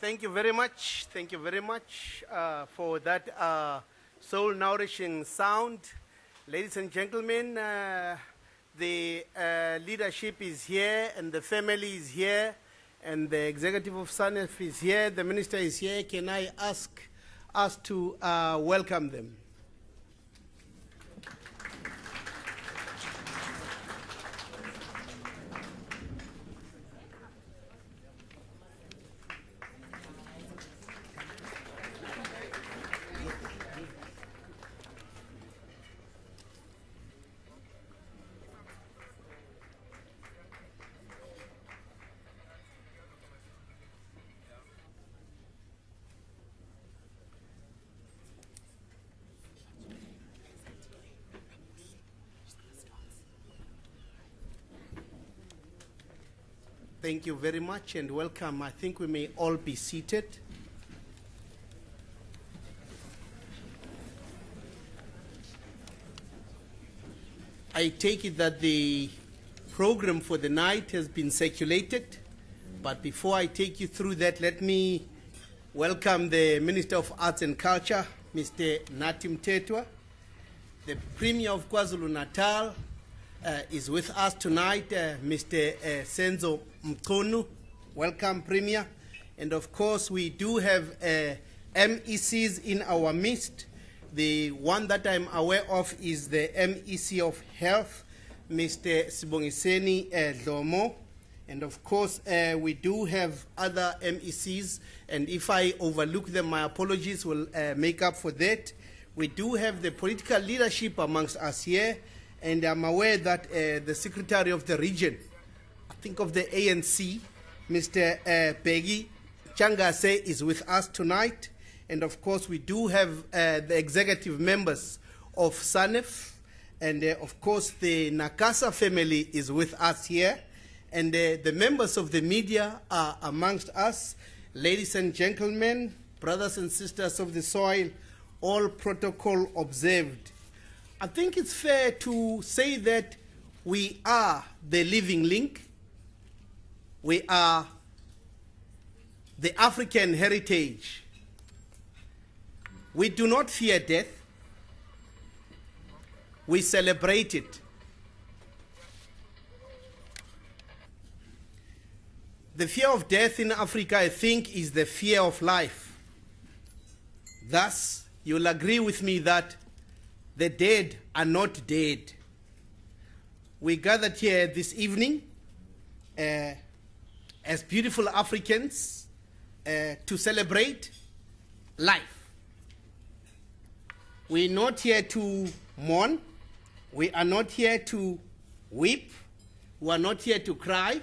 Thank you very much. Thank you very much for that soul-nourishing sound. Ladies and gentlemen, the leadership is here and the family is here and the executive of SANEF is here, the minister is here. Can I ask us to welcome them? Thank you very much and welcome. I think we may all be seated. I take it that the program for the night has been circulated, but before I take you through that, let me welcome the Minister of Arts and Culture, Mr. Nat Nakasa. The Premier of KwaZulu-Natal is with us tonight, Mr. Senzo Mkonu. Welcome, Premier. And of course, we do have MECs in our midst. The one that I'm aware of is the MEC of Health, Mr. Sibongiseni Thloloe. And of course, we do have other MECs, and if I overlook them, my apologies, will make up for that. We do have the political leadership amongst us here, and I'm aware that the Secretary of the Region, I think of the ANC, Mr. Peggy Changase, is with us tonight. And of course, we do have the executive members of SANEF, and of course, the Nakasa family is with us here. And the members of the media are amongst us. Ladies and gentlemen, brothers and sisters of the soil, all protocol observed. I think it's fair to say that we are the living link. We are the African heritage. We do not fear death. We celebrate it. The fear of death in Africa, I think, is the fear of life. Thus, you'll agree with me that the dead are not dead. We gathered here this evening as beautiful Africans to celebrate life. We're not here to mourn. We are not here to weep. We are not here to cry,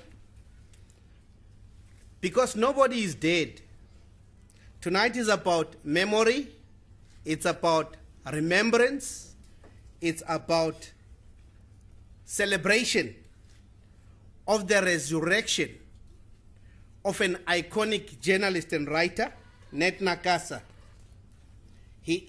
because nobody is dead. Tonight is about memory. It's about remembrance. It's about celebration of the resurrection of an iconic journalist and writer, Nat Nakasa. He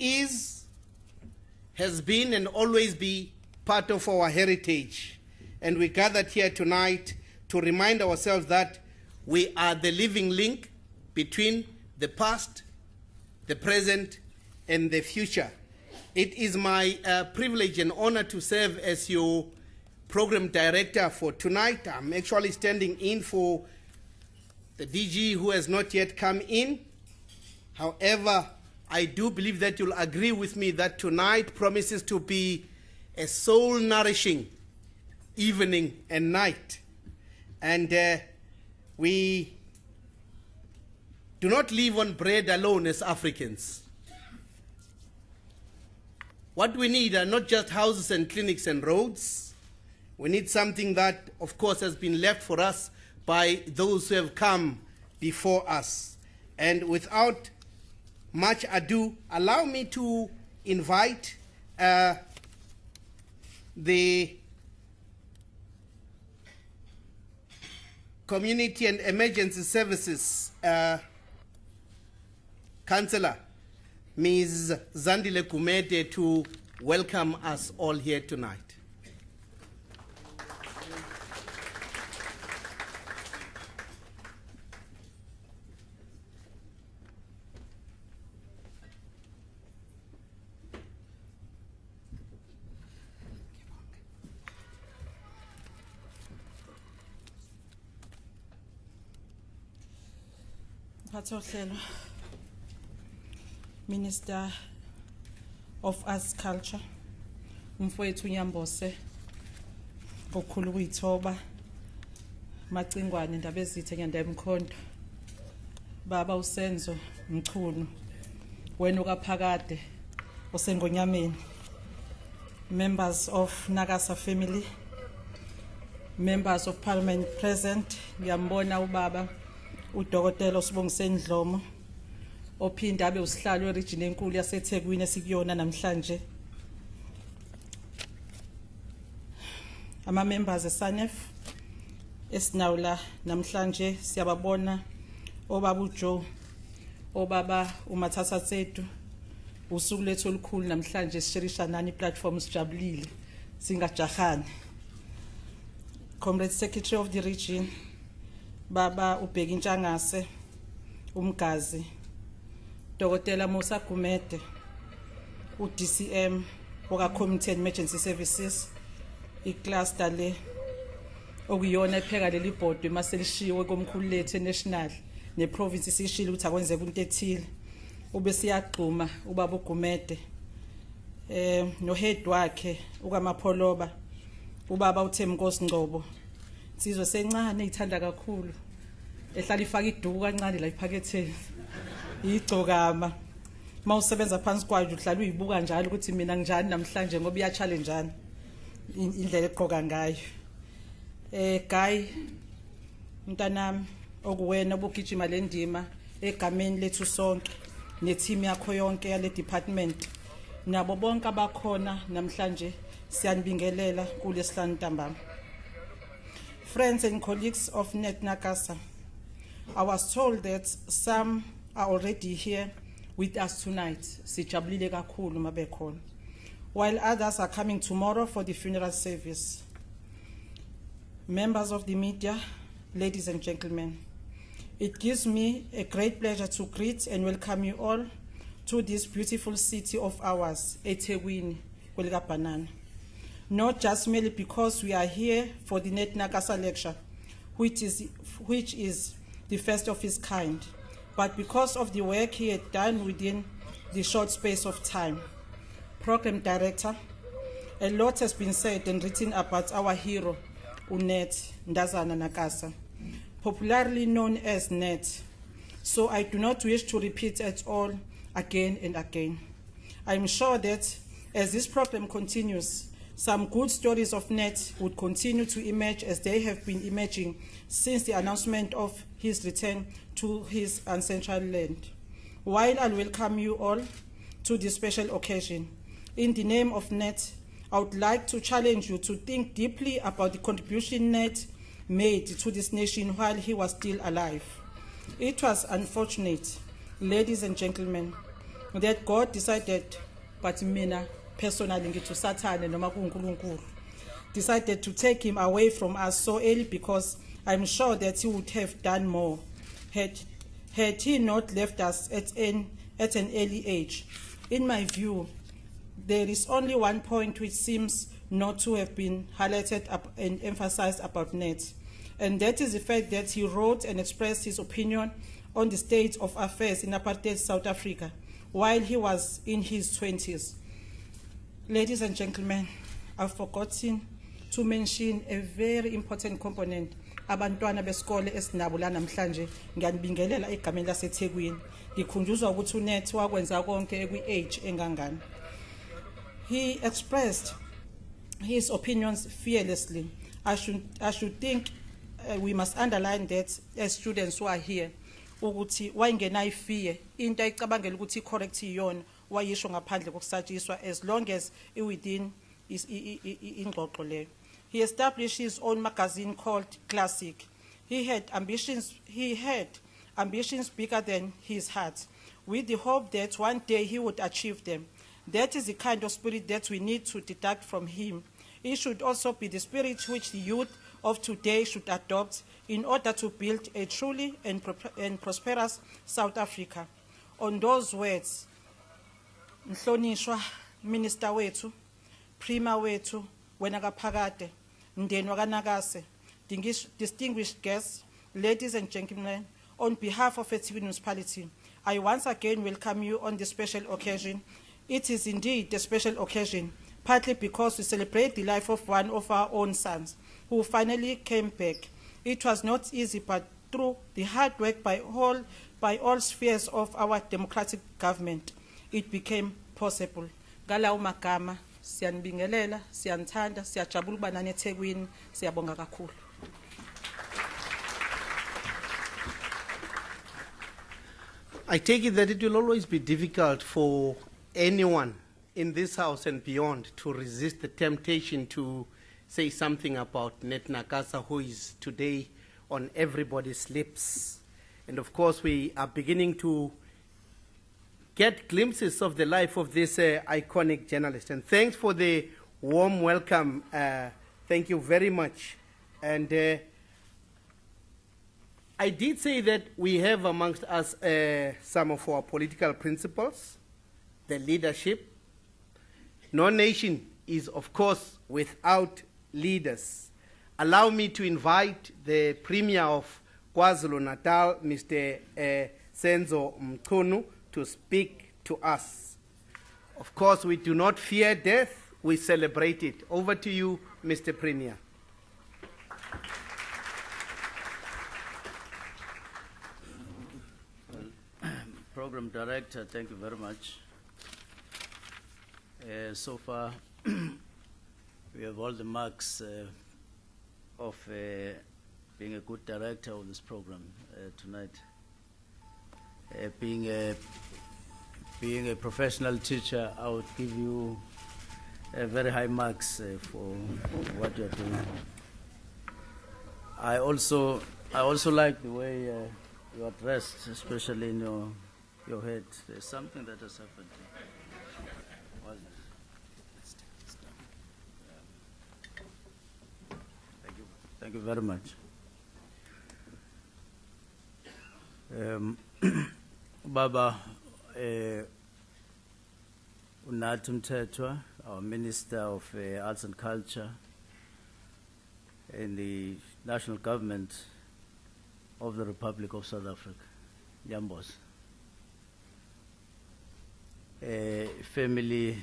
has been and always be part of our heritage. And we gathered here tonight to remind ourselves that we are the living link between the past, the present, and the future. It is my privilege and honor to serve as your program director for tonight. I'm actually standing in for the DG who has not yet come in. However, I do believe that you'll agree with me that tonight promises to be a soul-nourishing evening and night. And we do not live on bread alone as Africans. What we need are not just houses and clinics and roads. We need something that, of course, has been left for us by those who have come before us. And without much ado, allow me to invite the Community and Emergency Services Councillor, Ms. Zandile Kumete, to welcome us all here tonight. Minister of Arts Culture, Mfowethu Nyambose, okhulu kuyithoba, Macingwane indaba ezithe ngenda emkhonto, Baba uSenzo Mchunu, wena ukaphakade osengonyameni, members of Nakasa family, members of parliament present, ngiyambona ubaba uDokotela Sibongiseni Dlomo, ophinda abe usihlalo weregion enkulu yaseThekwini esikuyona namhlanje, ama members eSANEF esinawula namhlanje siyababona, obaba uJoe, obaba uMathasa Tsetu, usuku lethu olukhulu namhlanje sishirisha nani platform sijabulile singajahani. Comrade Secretary of the Region, Baba ubheki Ntshangase, umgazi, Dokotela Musa Gumede, uDCM woka Community and Emergency Services, icluster le okuyona epheka leli board maselishiwe komkhulu lethu national ne province isishilo ukuthi akwenzeka into ethile, ube siyagquma ubaba uGumede, no head wakhe ukamapholoba ubaba uThemnkosi Ngcobo, sizwe sencane ithanda kakhulu ehlala ifaka iduku kancane la iphaketheni igcokama mawusebenza phansi kwayo uhlala uyibuka njalo ukuthi mina njani namhlanje ngoba iya challenge indlela egqoka ngayo. Guy mntanami okuwena obugijima le ndima egameni lethu sonke neteam yakho yonke yale department nabo bonke abakhona namhlanje siyanibingelela kulesihlanu ntambama. Friends and colleagues of Nat Nakasa, I was told that some are already here with us tonight, sijabulile kakhulu mabekhona, while others are coming tomorrow for the funeral service. Members of the media, ladies and gentlemen, it gives me a great pleasure to greet and welcome you all to this beautiful city of ours, eThekwini, kwelikaBhanana. Not just merely because we are here for the Nat Nakasa Lecture, which is the first of its kind, but because of the work he had done within the short space of time. Program Director, a lot has been said and written about our hero, Nat Nakasa, popularly known as Nat, so I do not wish to repeat it all again and again. I am sure that as this program continues, some good stories of Nat would continue to emerge as they have been emerging since the announcement of his return to his ancestral land. While I welcome you all to this special occasion, in the name of Nat, I would like to challenge you to think deeply about the contribution Nat made to this nation while he was still alive. It was unfortunate, ladies and gentlemen, that God decided, but mina personally ngithi uSathane noma kuNkulunkulu decided to take him away from us so early, because I'm sure that he would have done more had he not left us at an early age. In my view, there is only one point which seems not to have been highlighted and emphasized about Nat, and that is the fact that he wrote and expressed his opinion on the state of affairs in apartheid South Africa while he was in his 20s. Ladies and gentlemen, I've forgotten to mention a very important component. Abantwana besikole esinabo la namhlanje ngiyanibingelela egameni laseThekwini, ngikhunjuzwa ukuthi uNat wakwenza konke ekwi-age engangani. He expressed his opinions fearlessly. I should think we must underline that as students who are here, ukuthi wayingenayo fear into ayicabangela ukuthi correct iyona wayisho ngaphandle kokusatshiswa as long as within ingxoxo leyo. He established his own magazine called Classic. He had ambitions bigger than his heart, with the hope that one day he would achieve them. That is the kind of spirit that we need to deduct from him. It should also be the spirit which the youth of today should adopt in order to build a truly and prosperous South Africa. On those words, Mhlonishwa Minister wethu, Prima wethu, wena kaphakade, mndeni wakanakase, distinguished guests, ladies and gentlemen, on behalf of eThekwini Municipality, I once again welcome you on this special occasion. It is indeed a special occasion, partly because we celebrate the life of one of our own sons, who finally came back. It was not easy, but through the hard work by all spheres of our democratic government, it became possible. Galaw magama, siyanibingelela, siyanithanda, siyajabula ukuba nani eThekwini, siyabonga kakhulu. I take it that it will always be difficult for anyone in this house and beyond to resist the temptation to say something about Nat Nakasa, who is today on everybody's lips. And of course, we are beginning to get glimpses of the life of this iconic journalist. And thanks for the warm welcome. Thank you very much. And I did say that we have amongst us some of our political principles, the leadership. No nation is, of course, without leaders. Allow me to invite the Premier of KwaZulu-Natal, Mr. Senzo Mchunu, to speak to us. Of course, we do not fear death, we celebrate it. Over to you, Mr. Premier. Program Director, thank you very much. So far, we have all the marks of being a good director of this program tonight. Being a professional teacher, I would give you very high marks for what you're doing. I also like the way you are dressed, especially in your head. There's something that has happened. Thank you very much. Baba Nat Nakasa, our Minister of Arts and Culture in the national government of the Republic of South Africa, Yambos. Family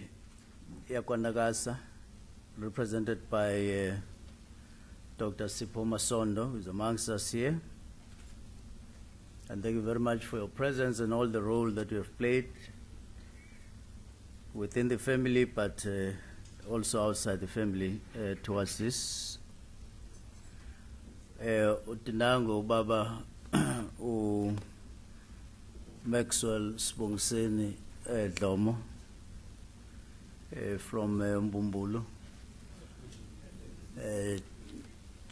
yakwaNakasa, represented by Dr. Sipho Masondo, who is amongst us here. And thank you very much for your presence and all the role that you have played within the family, but also outside the family towards this. Utinango Baba Maxwell Sibongiseni Dlomo from Mbumbulu,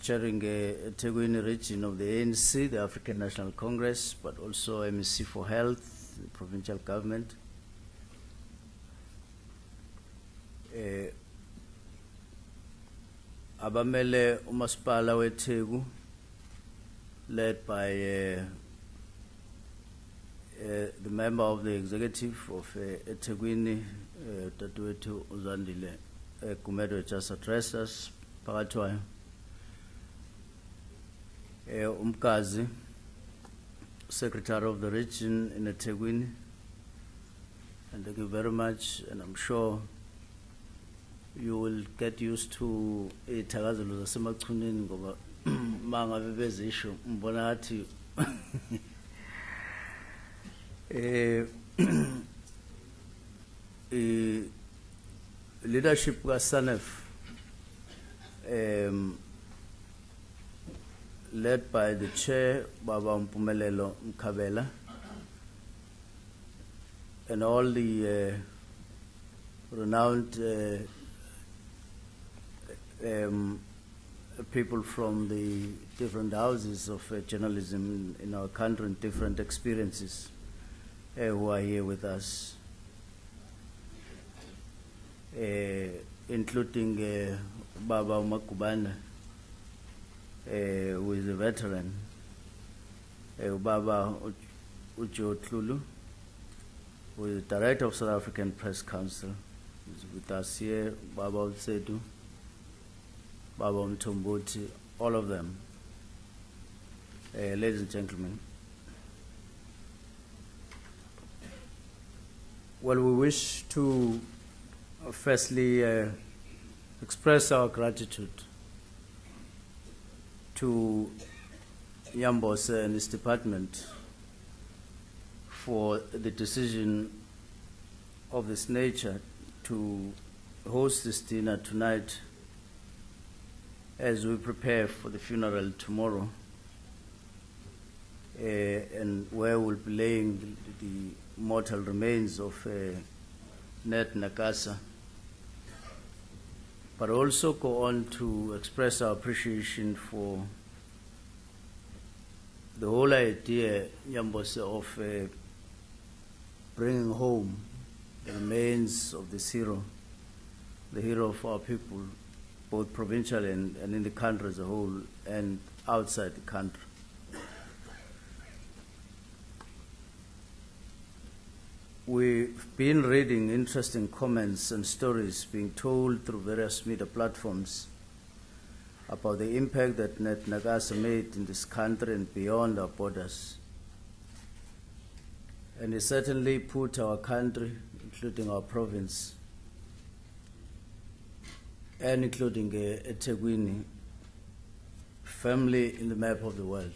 chairing eThekwini region of the ANC, the African National Congress, but also MEC for Health, the provincial government. Abamele umasipala weTheku, led by the member of the executive of eThekwini, Tatuetu Uzandile Kumedo, just addressed us, Pakatwayo. Umkazi, Secretary of the Region in eThekwini, and thank you very much, and I'm sure you will get used to ithakazelo zasemachuneni ngoba mangabe bezisho mbona ngathi leadership ka SANEF led by the chair, Baba Mpumelelo Mkabela, and all the renowned people from the different houses of journalism in our country and different experiences who are here with us, including Baba Umakubana, who is a veteran, Baba Ujo Thloloe, who is the director of South African Press Council, is with us here, Baba Utsedu, Baba Mtomboti, all of them. Ladies and gentlemen, well, we wish to firstly express our gratitude to Yambos and his department for the decision of this nature to host this dinner tonight as we prepare for the funeral tomorrow, and where we'll be laying the mortal remains of Nat Nakasa, but also go on to express our appreciation for the whole idea, Yambos, of bringing home the remains of this hero, the hero of our people, both provincially and in the country as a whole and outside the country. We've been reading interesting comments and stories being told through various media platforms about the impact that Nat Nakasa made in this country and beyond our borders. And it certainly put our country, including our province, and including eThekwini, firmly in the map of the world.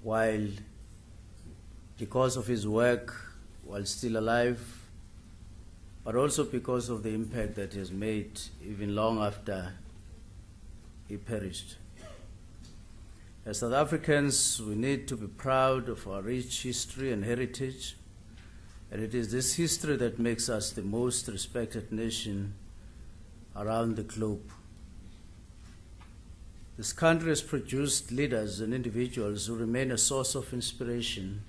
While, because of his work while still alive, but also because of the impact that he has made even long after he perished. As South Africans, we need to be proud of our rich history and heritage, and it is this history that makes us the most respected nation around the globe. This country has produced leaders and individuals who remain a source of inspiration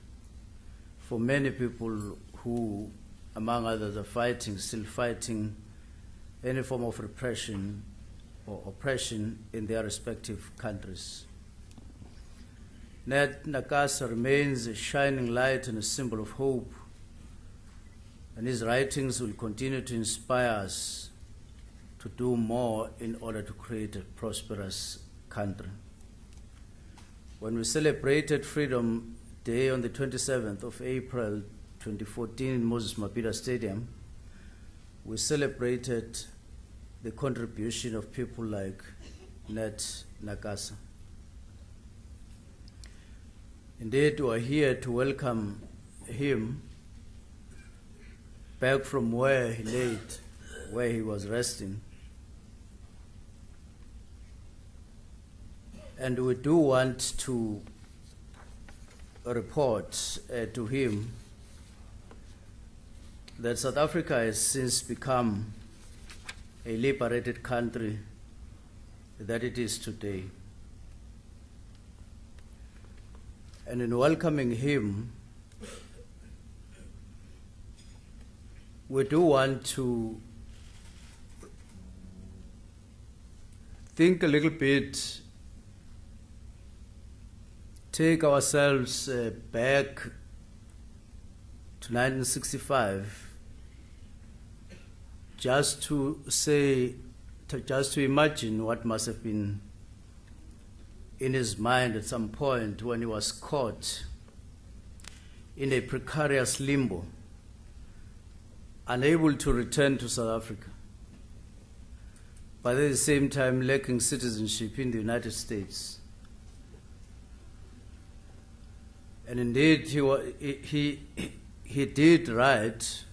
for many people who, among others, are still fighting any form of repression or oppression in their respective countries. Nat Nakasa remains a shining light and a symbol of hope, and his writings will continue to inspire us to do more in order to create a prosperous country. When we celebrated Freedom Day on the 27th of April 2014 in Moses Mabhida Stadium, we celebrated the contribution of people like Nat Nakasa. Indeed, we are here to welcome him back from where he laid, where he was resting. And we do want to report to him that South Africa has since become a liberated country that it is today. And in welcoming him, we do want to think a little bit, take ourselves back to 1965, just to imagine what must have been in his mind at some point when he was caught in a precarious limbo, unable to return to South Africa, but at the same time lacking citizenship in the United States. And indeed, he did write,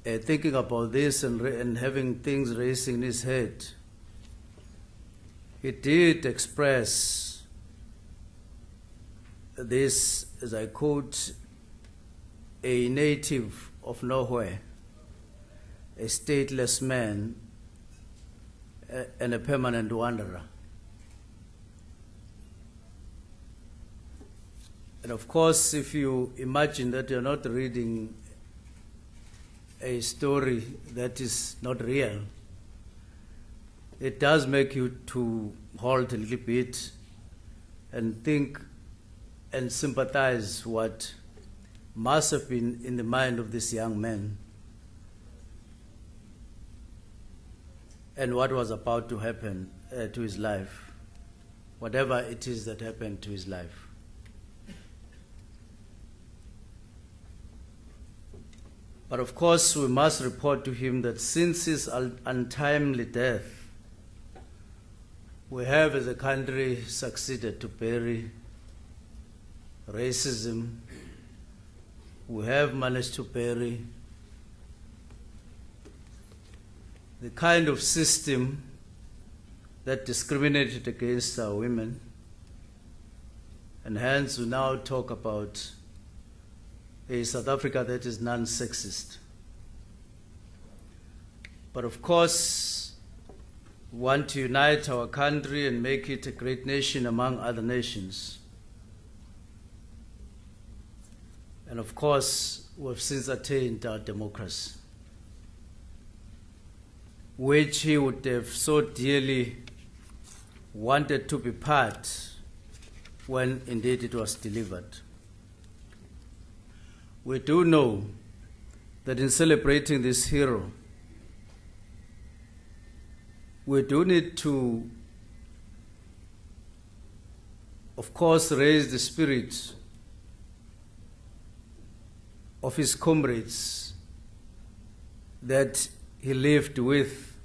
thinking about this and having things racing in his head, he did express this, as I quote, a native of nowhere, a stateless man, and a permanent wanderer. And of course, if you imagine that you're not reading a story that is not real, it does make you to halt a little bit and think and sympathize what must have been in the mind of this young man and what was about to happen to his life, whatever it is that happened to his life. But of course, we must report to him that since his untimely death, we have as a country succeeded to bury racism. We have managed to bury the kind of system that discriminated against our women. And hence we now talk about a South Africa that is non-sexist. But of course, we want to unite our country and make it a great nation among other nations. And of course, we've since attained our democracy, which he would have so dearly wanted to be part when indeed it was delivered. We do know that in celebrating this hero, we do need to, of course, raise the spirit of his comrades that he lived with,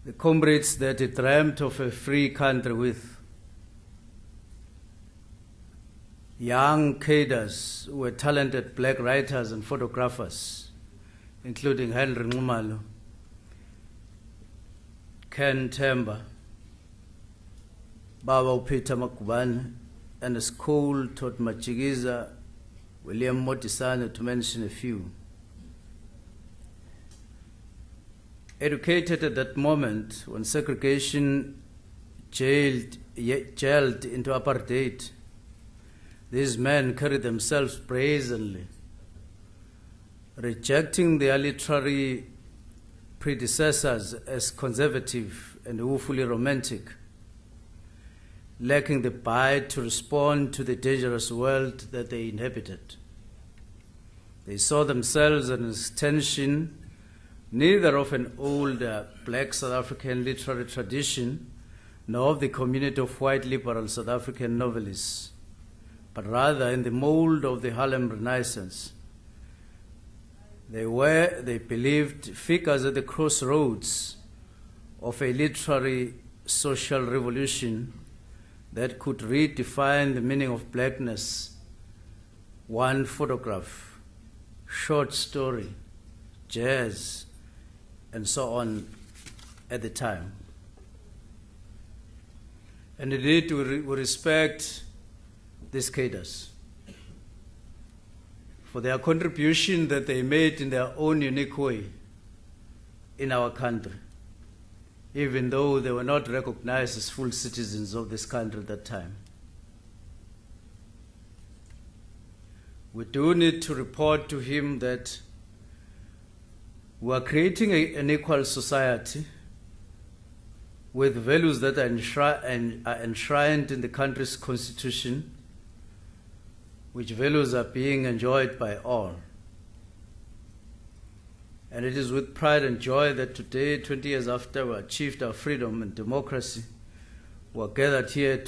the comrades that he dreamt of a free country with. Young cadres who were talented black writers and photographers, including Henry Ngumalo, Ken Temba, Baba Peter Makubane, and a school taught Machigiza, William Motisane, to mention a few. Educated at that moment when segregation jailed into apartheid, these men carried themselves brazenly, rejecting their literary predecessors as conservative and woefully romantic, lacking the bite to respond to the dangerous world that they inhabited. They saw themselves as an extension neither of an older black South African literary tradition nor of the community of white liberal South African novelists, but rather in the mold of the Harlem Renaissance. They were, they believed, figures at the crossroads of a literary social revolution that could redefine the meaning of blackness, one photograph, short story, jazz, and so on at the time. And indeed, we respect these cadres for their contribution that they made in their own unique way in our country, even though they were not recognized as full citizens of this country at that time. We do need to report to him that we are creating an equal society with values that are enshrined in the country's constitution, which values are being enjoyed by all. And it is with pride and joy that today, 20 years after we achieved our freedom and democracy, we are gathered here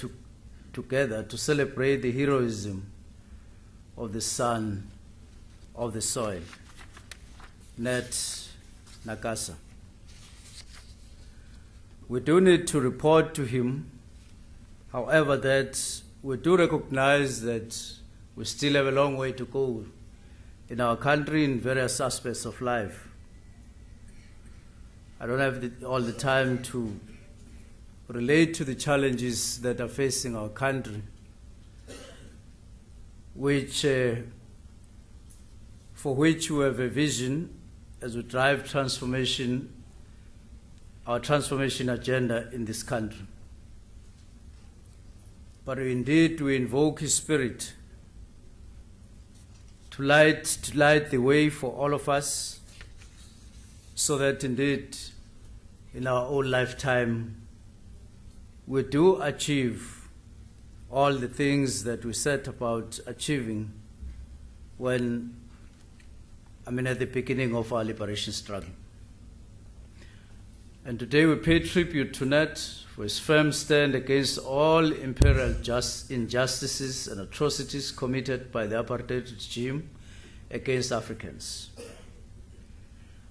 together to celebrate the heroism of the son of the soil, Nat Nakasa. We do need to report to him, however, that we do recognize that we still have a long way to go in our country in various aspects of life. I don't have all the time to relate to the challenges that are facing our country, for which we have a vision as we drive transformation, our transformation agenda in this country. But indeed, we invoke His Spirit to light the way for all of us, so that indeed, in our own lifetime, we do achieve all the things that we set about achieving at the beginning of our liberation struggle. And today we pay tribute to Nat for his firm stand against all imperial injustices and atrocities committed by the apartheid regime against Africans.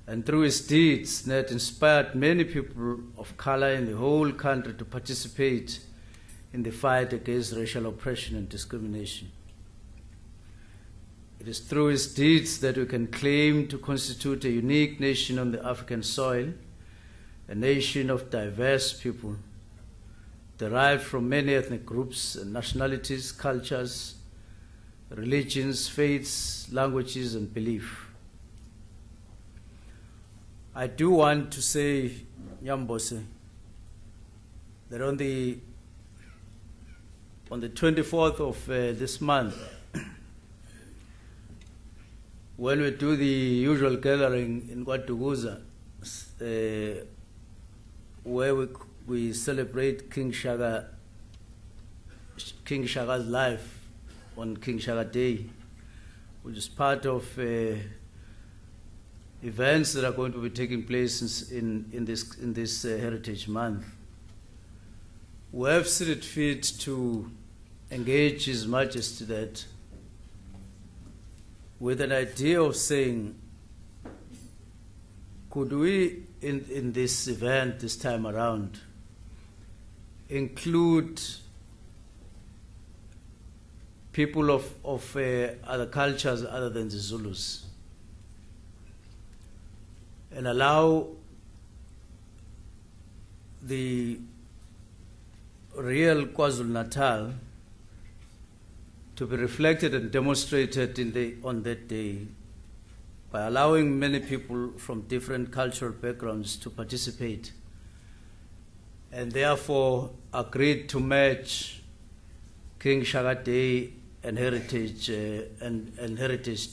And through his deeds, Nat inspired many people of color in the whole country to participate in the fight against racial oppression and discrimination. It is through his deeds that we can claim to constitute a unique nation on the African soil, a nation of diverse people, derived from many ethnic groups and nationalities, cultures, religions, faiths, languages, and belief. I do want to say, Nyambose, that on the 24th of this month, when we do the usual gathering in Kwatuguza, where we celebrate King Shaga's life on King Shaga Day, which is part of events that are going to be taking place in this Heritage Month. We have seen it fit to engage His Majesty that with an idea of saying, could we, in this event this time around, include people of other cultures other than the Zulus, and allow the real KwaZulu-Natal to be reflected and demonstrated on that day by allowing many people from different cultural backgrounds to participate, and therefore agreed to match King Shaga Day and Heritage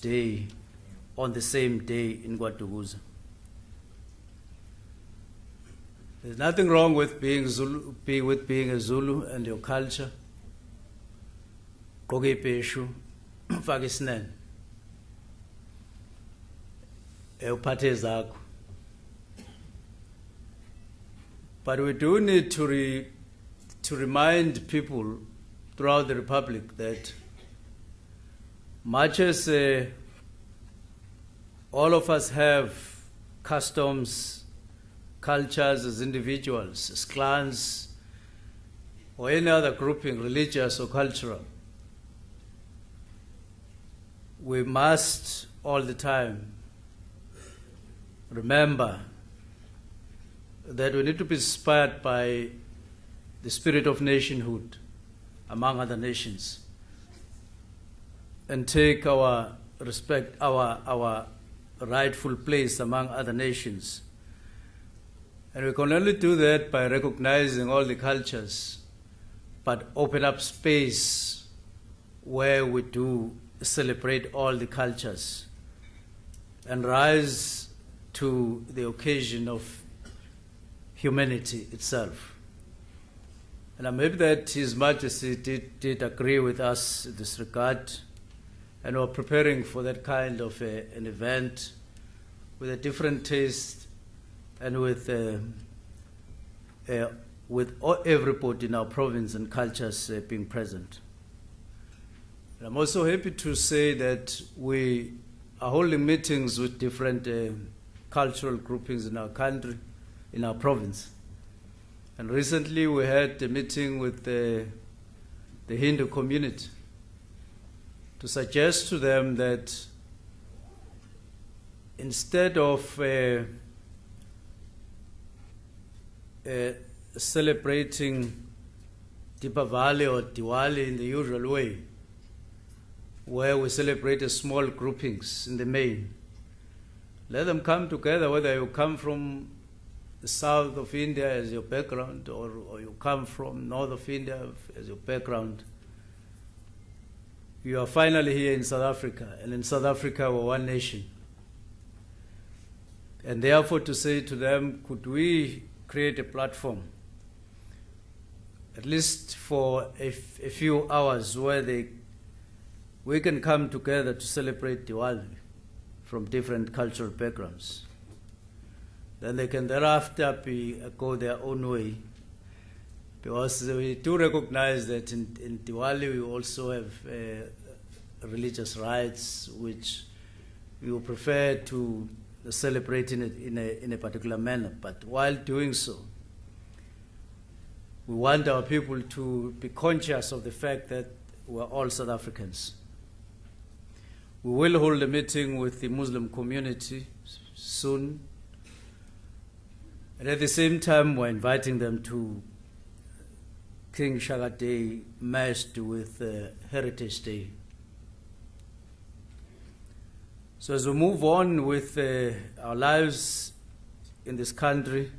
Day on the same day in Kwatuguza. There's nothing wrong with being a Zulu and your culture. Koge peshu, fagisnen. Eupate zakho. But we do need to remind people throughout the Republic that much as all of us have customs, cultures as individuals, as clans, or any other grouping, religious or cultural, we must all the time remember that we need to be inspired by the spirit of nationhood among other nations and take our rightful place among other nations. And we can only do that by recognizing all the cultures, but open up space where we do celebrate all the cultures and rise to the occasion of humanity itself. And I'm happy that His Majesty did agree with us in this regard, and we're preparing for that kind of an event with a different taste and with everybody in our province and cultures being present. And I'm also happy to say that we are holding meetings with different cultural groupings in our country, in our province. And recently we had a meeting with the Hindu community to suggest to them that instead of celebrating Deepavali or Diwali in the usual way, where we celebrate as small groupings in the main. Let them come together, whether you come from the south of India as your background or you come from north of India as your background. You are finally here in South Africa, and in South Africa we're one nation. And therefore to say to them, could we create a platform, at least for a few hours, where we can come together to celebrate Diwali from different cultural backgrounds. Then they can thereafter go their own way. Because we do recognize that in Diwali we also have religious rites which we would prefer to celebrate in a particular manner. But while doing so, we want our people to be conscious of the fact that we're all South Africans. We will hold a meeting with the Muslim community soon. And at the same time, we're inviting them to King Shaka Day matched with Heritage Day. So as we move on with our lives in this country,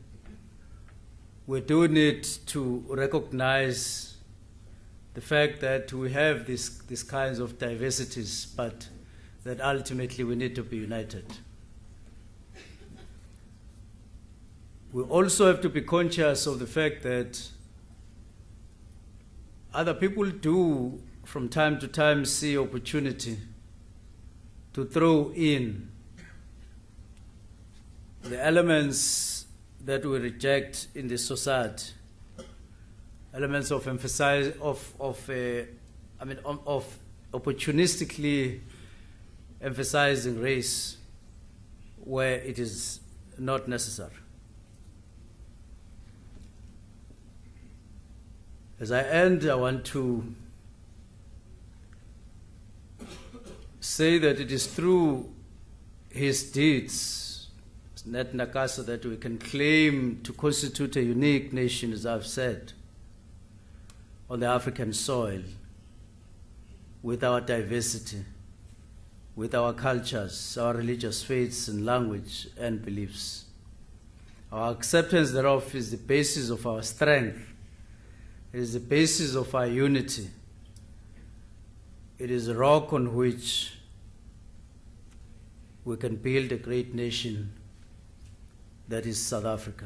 we do need to recognize the fact that we have these kinds of diversities, but that ultimately we need to be united. We also have to be conscious of the fact that other people do from time to time see opportunity to throw in the elements that we reject in the society, elements of opportunistically emphasizing race where it is not necessary. As I end, I want to say that it is through his deeds, Nat Nakasa, that we can claim to constitute a unique nation, as I've said, on the African soil, with our diversity, with our cultures, our religious faiths and language and beliefs. Our acceptance thereof is the basis of our strength. It is the basis of our unity. It is a rock on which we can build a great nation that is South Africa.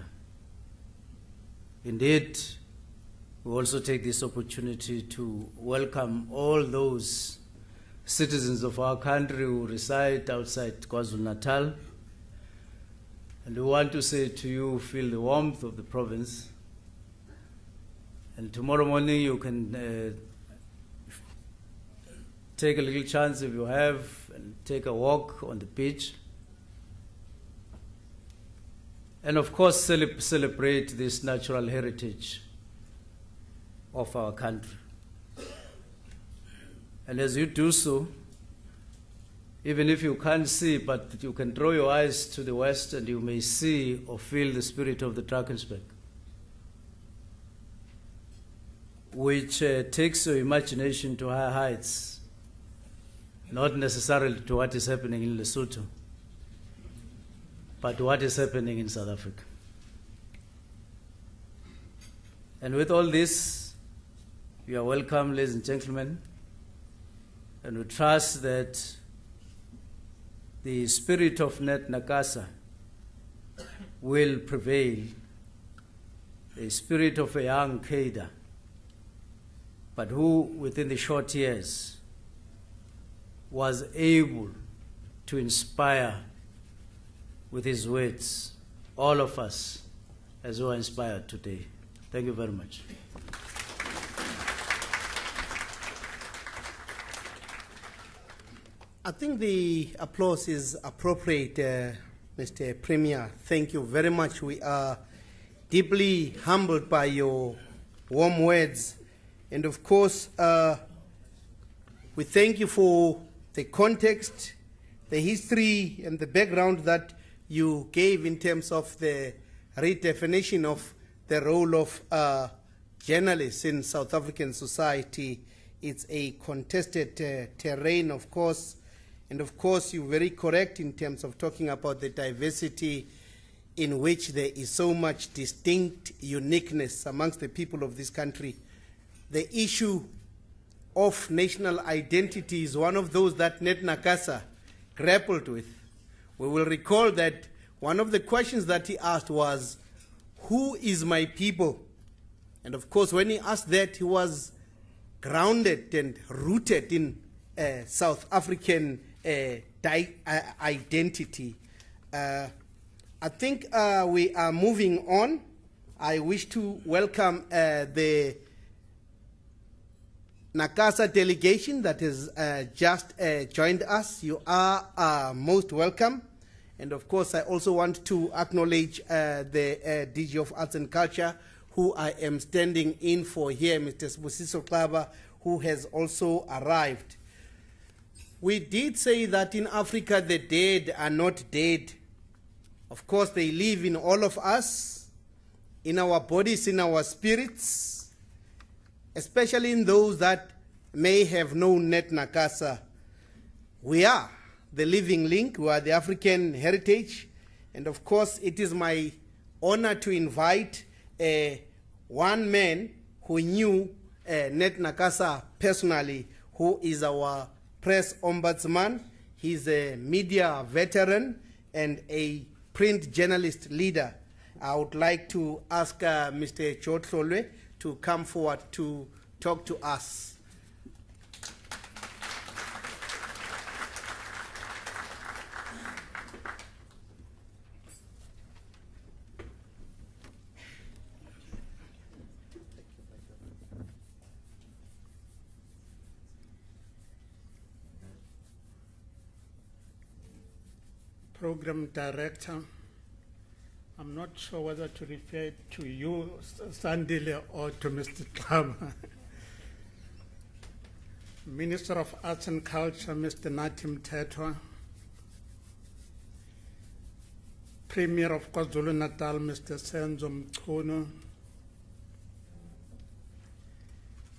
Indeed, we also take this opportunity to welcome all those citizens of our country who reside outside KwaZulu-Natal. And we want to say to you, feel the warmth of the province. And tomorrow morning you can take a little chance if you have and take a walk on the beach. And of course celebrate this natural heritage of our country. And as you do so, even if you can't see, but you can draw your eyes to the west and you may see or feel the spirit of the Drakensberg, which takes your imagination to higher heights, not necessarily to what is happening in Lesotho, but what is happening in South Africa. And with all this, you are welcome, ladies and gentlemen, and we trust that the spirit of Nat Nakasa will prevail, a spirit of a young cadre, but who within the short years was able to inspire with his words all of us as we are inspired today. Thank you very much. I think the applause is appropriate, Mr. Premier. Thank you very much. We are deeply humbled by your warm words. And of course, we thank you for the context, the history, and the background that you gave in terms of the redefinition of the role of journalists in South African society. It's a contested terrain, of course, and of course you're very correct in terms of talking about the diversity in which there is so much distinct uniqueness amongst the people of this country. The issue of national identity is one of those that Nat Nakasa grappled with. We will recall that one of the questions that he asked was, who is my people? And of course, when he asked that, he was grounded and rooted in South African identity. I think we are moving on. I wish to welcome the Nakasa delegation that has just joined us. You are most welcome. And of course, I also want to acknowledge the DG of Arts and Culture, who I am standing in for here, Mr. Sbusiso Klaba, who has also arrived. We did say that in Africa the dead are not dead. Of course, they live in all of us, in our bodies, in our spirits, especially in those that may have known Nat Nakasa. We are the living link, we are the African heritage, and of course it is my honor to invite one man who knew Nat Nakasa personally, who is our press ombudsman. He's a media veteran and a print journalist leader. I would like to ask Mr. Thlole to come forward to talk to us. Program Director, I'm not sure whether to refer to you, Sandile, or to Mr. Klaba. Minister of Arts and Culture, Mr. Natim Tetwa. Premier of KwaZulu-Natal, Mr. Senzo Mchunu.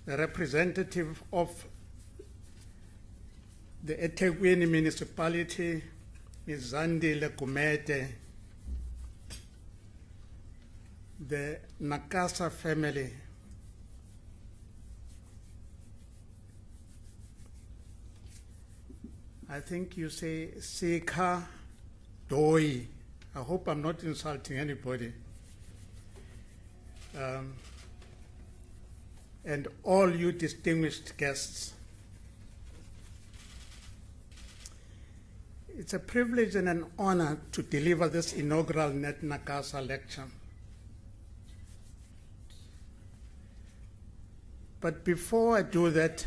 The representative of the eThekwini municipality, Ms. Zandile Kumete, the Nakasa family, I think you say Sika Doi. I hope I'm not insulting anybody. And all you distinguished guests. It's a privilege and an honor to deliver this inaugural Nat Nakasa lecture. But before I do that,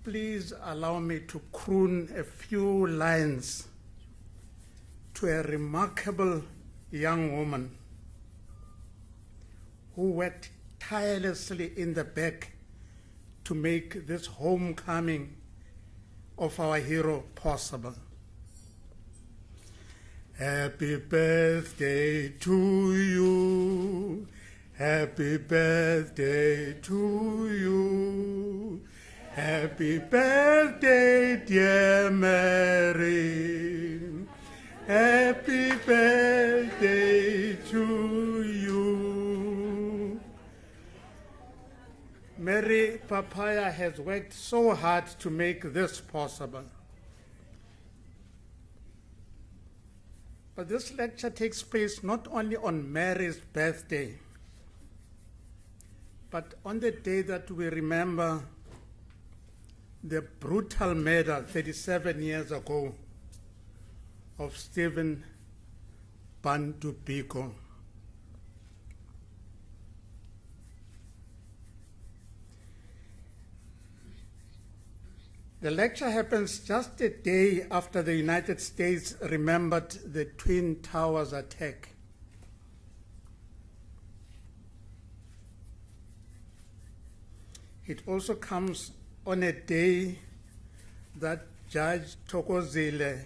please allow me to croon a few lines to a remarkable young woman who worked tirelessly in the back to make this homecoming of our hero possible. Happy birthday to you. Happy birthday to you. Happy birthday, dear Mary. Happy birthday to you. Mary Papaya has worked so hard to make this possible. But this lecture takes place not only on Mary's birthday, but on the day that we remember the brutal murder 37 years ago of Stephen Bantu Biko. The lecture happens just a day after the United States remembered the Twin Towers attack. It also comes on a day that Judge Thokozile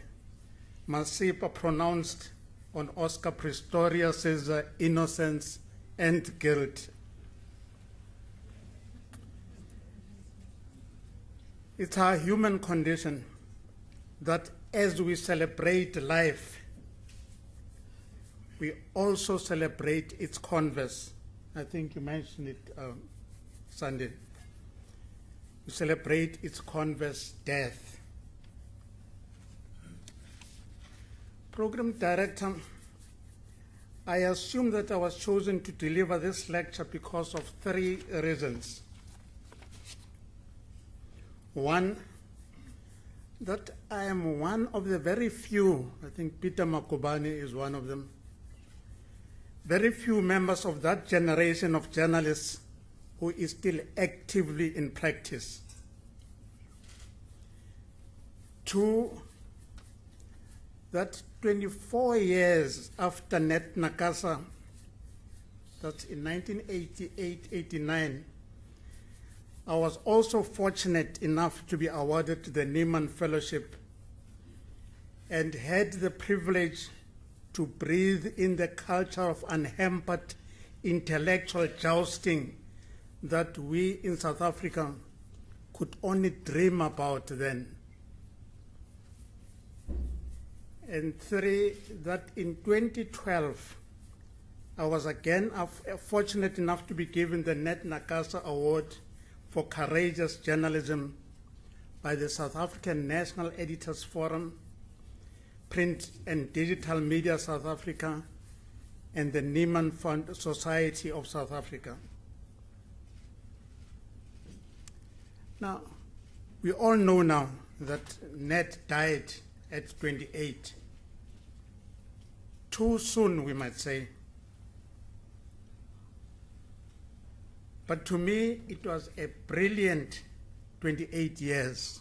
Masipa pronounced on Oscar Pistorius's innocence and guilt. It's our human condition that as we celebrate life, we also celebrate its converse. I think you mentioned it, Sunday. We celebrate its converse, death. Program Director, I assume that I was chosen to deliver this lecture because of 3 reasons. One, that I am one of the very few, I think Peter Makubani is one of them, very few members of that generation of journalists who is still actively in practice. 2, that 24 years after Nat Nakasa, that's in 1988-89, I was also fortunate enough to be awarded the Nieman Fellowship and had the privilege to breathe in the culture of unhampered intellectual jousting that we in South Africa could only dream about then. And 3, that in 2012, I was again fortunate enough to be given the Nat Nakasa Award for Courageous Journalism by the South African National Editors Forum, Print and Digital Media South Africa, and the Nieman Fund Society of South Africa. Now, we all know now that Nat died at 28. Too soon, we might say. But to me, it was a brilliant 28 years,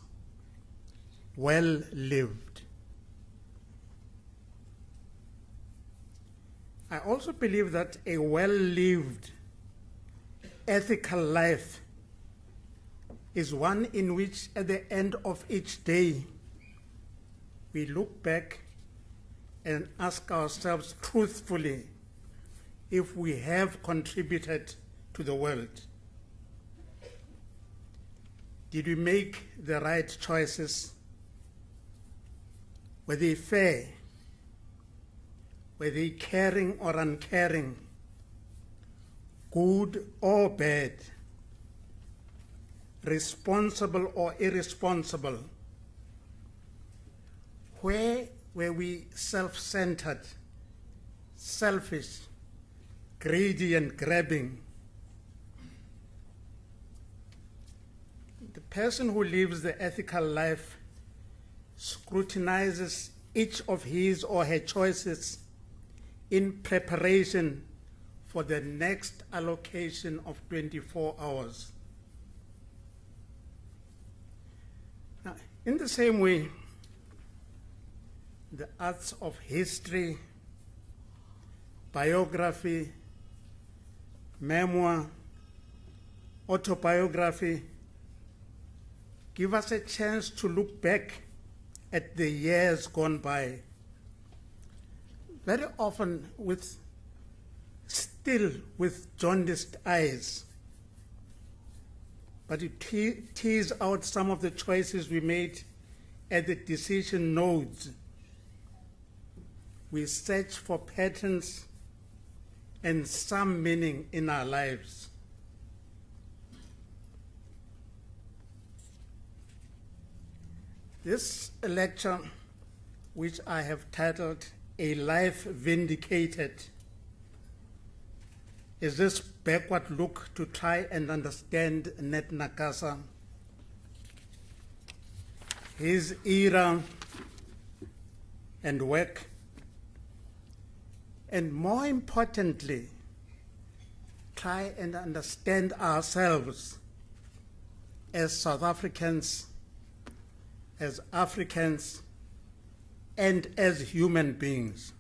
well lived. I also believe that a well-lived, ethical life is one in which at the end of each day, we look back and ask ourselves truthfully if we have contributed to the world. Did we make the right choices? Were they fair? Were they caring or uncaring? Good or bad? Responsible or irresponsible? Where were we self-centered, selfish, greedy and grabbing? The person who lives the ethical life scrutinizes each of his or her choices in preparation for the next allocation of 24 hours. Now, in the same way, the arts of history, biography, memoir, autobiography give us a chance to look back at the years gone by, very often still with jaundiced eyes. But it tease out some of the choices we made at the decision nodes. We search for patterns and some meaning in our lives. This lecture, which I have titled A Life Vindicated, is this backward look to try and understand Nat Nakasa, his era and work, and more importantly, try and understand ourselves as South Africans, as Africans, and as human beings.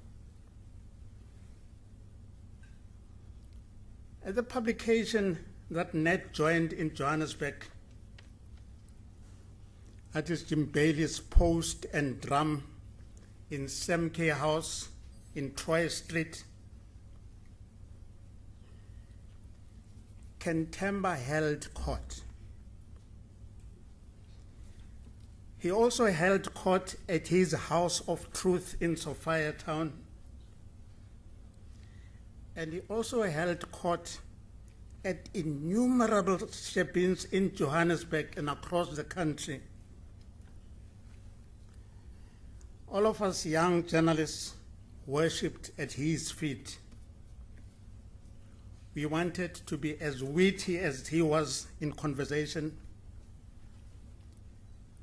At the publication that Nat joined in Johannesburg, that is Jim Bailey's Post and Drum in Semke House, in Troy Street, Kentemba held court. He also held court at his House of Truth in Sophiatown, and he also held court at innumerable shepins in Johannesburg and across the country. All of us young journalists worshipped at his feet. We wanted to be as witty as he was in conversation,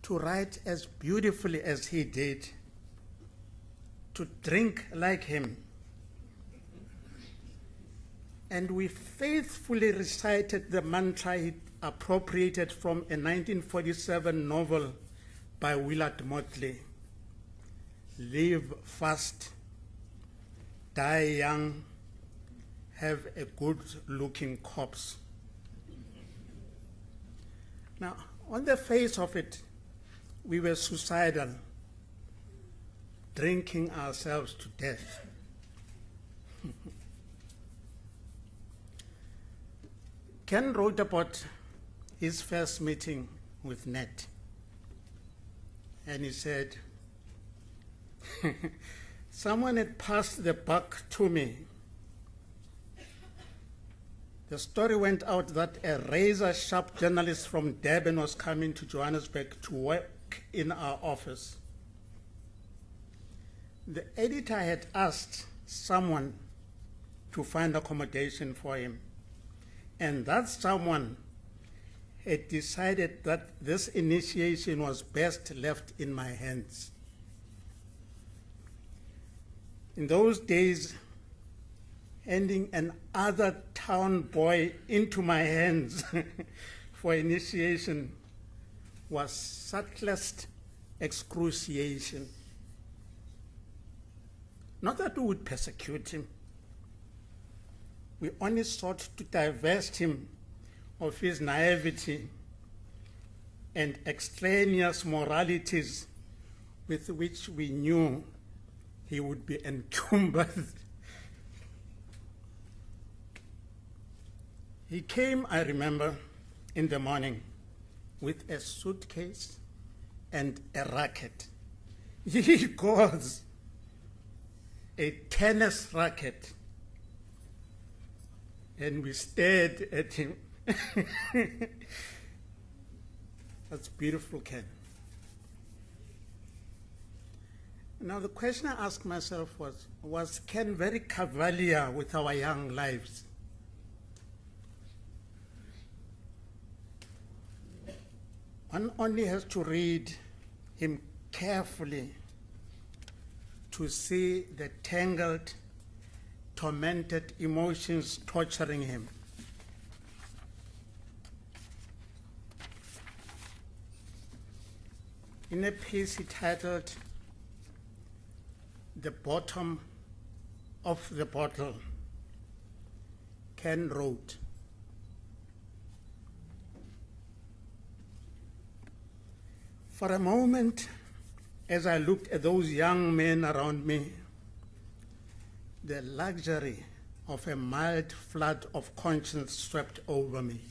to write as beautifully as he did, to drink like him. And we faithfully recited the mantra he appropriated from a 1947 novel by Willard Motley: live fast, die young, have a good-looking corpse. Now, on the face of it, we were suicidal, drinking ourselves to death. Ken wrote about his first meeting with Nat, and he said, someone had passed the buck to me. The story went out that a razor-sharp journalist from Durban was coming to Johannesburg to work in our office. The editor had asked someone to find accommodation for him, and that someone had decided that this initiation was best left in my hands. In those days, handing an other town boy into my hands for initiation was subtlest excruciation. Not that we would persecute him. We only sought to divest him of his naivety and extraneous moralities with which we knew he would be encumbered. He came, I remember, in the morning with a suitcase and a racket. He calls a tennis racket. And we stared at him. That's beautiful, Ken. Now the question I asked myself was Ken very cavalier with our young lives? One only has to read him carefully to see the tangled, tormented emotions torturing him. In a piece he titled, "The Bottom of the Bottle," Ken wrote, "For a moment, as I looked at those young men around me, the luxury of a mild flood of conscience swept over me.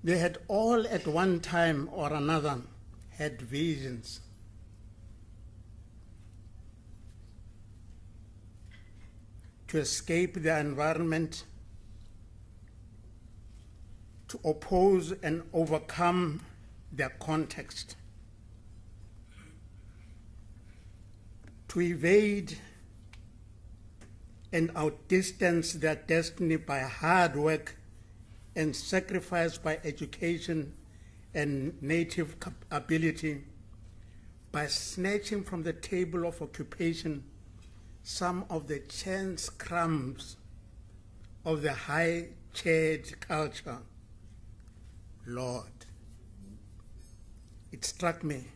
They had all at one time or another had visions. To escape the environment, to oppose and overcome their context, to evade and outdistance their destiny by hard work and sacrifice by education and native ability, by snatching from the table of occupation some of the chance crumbs of the high-chaired culture. Lord, it struck me,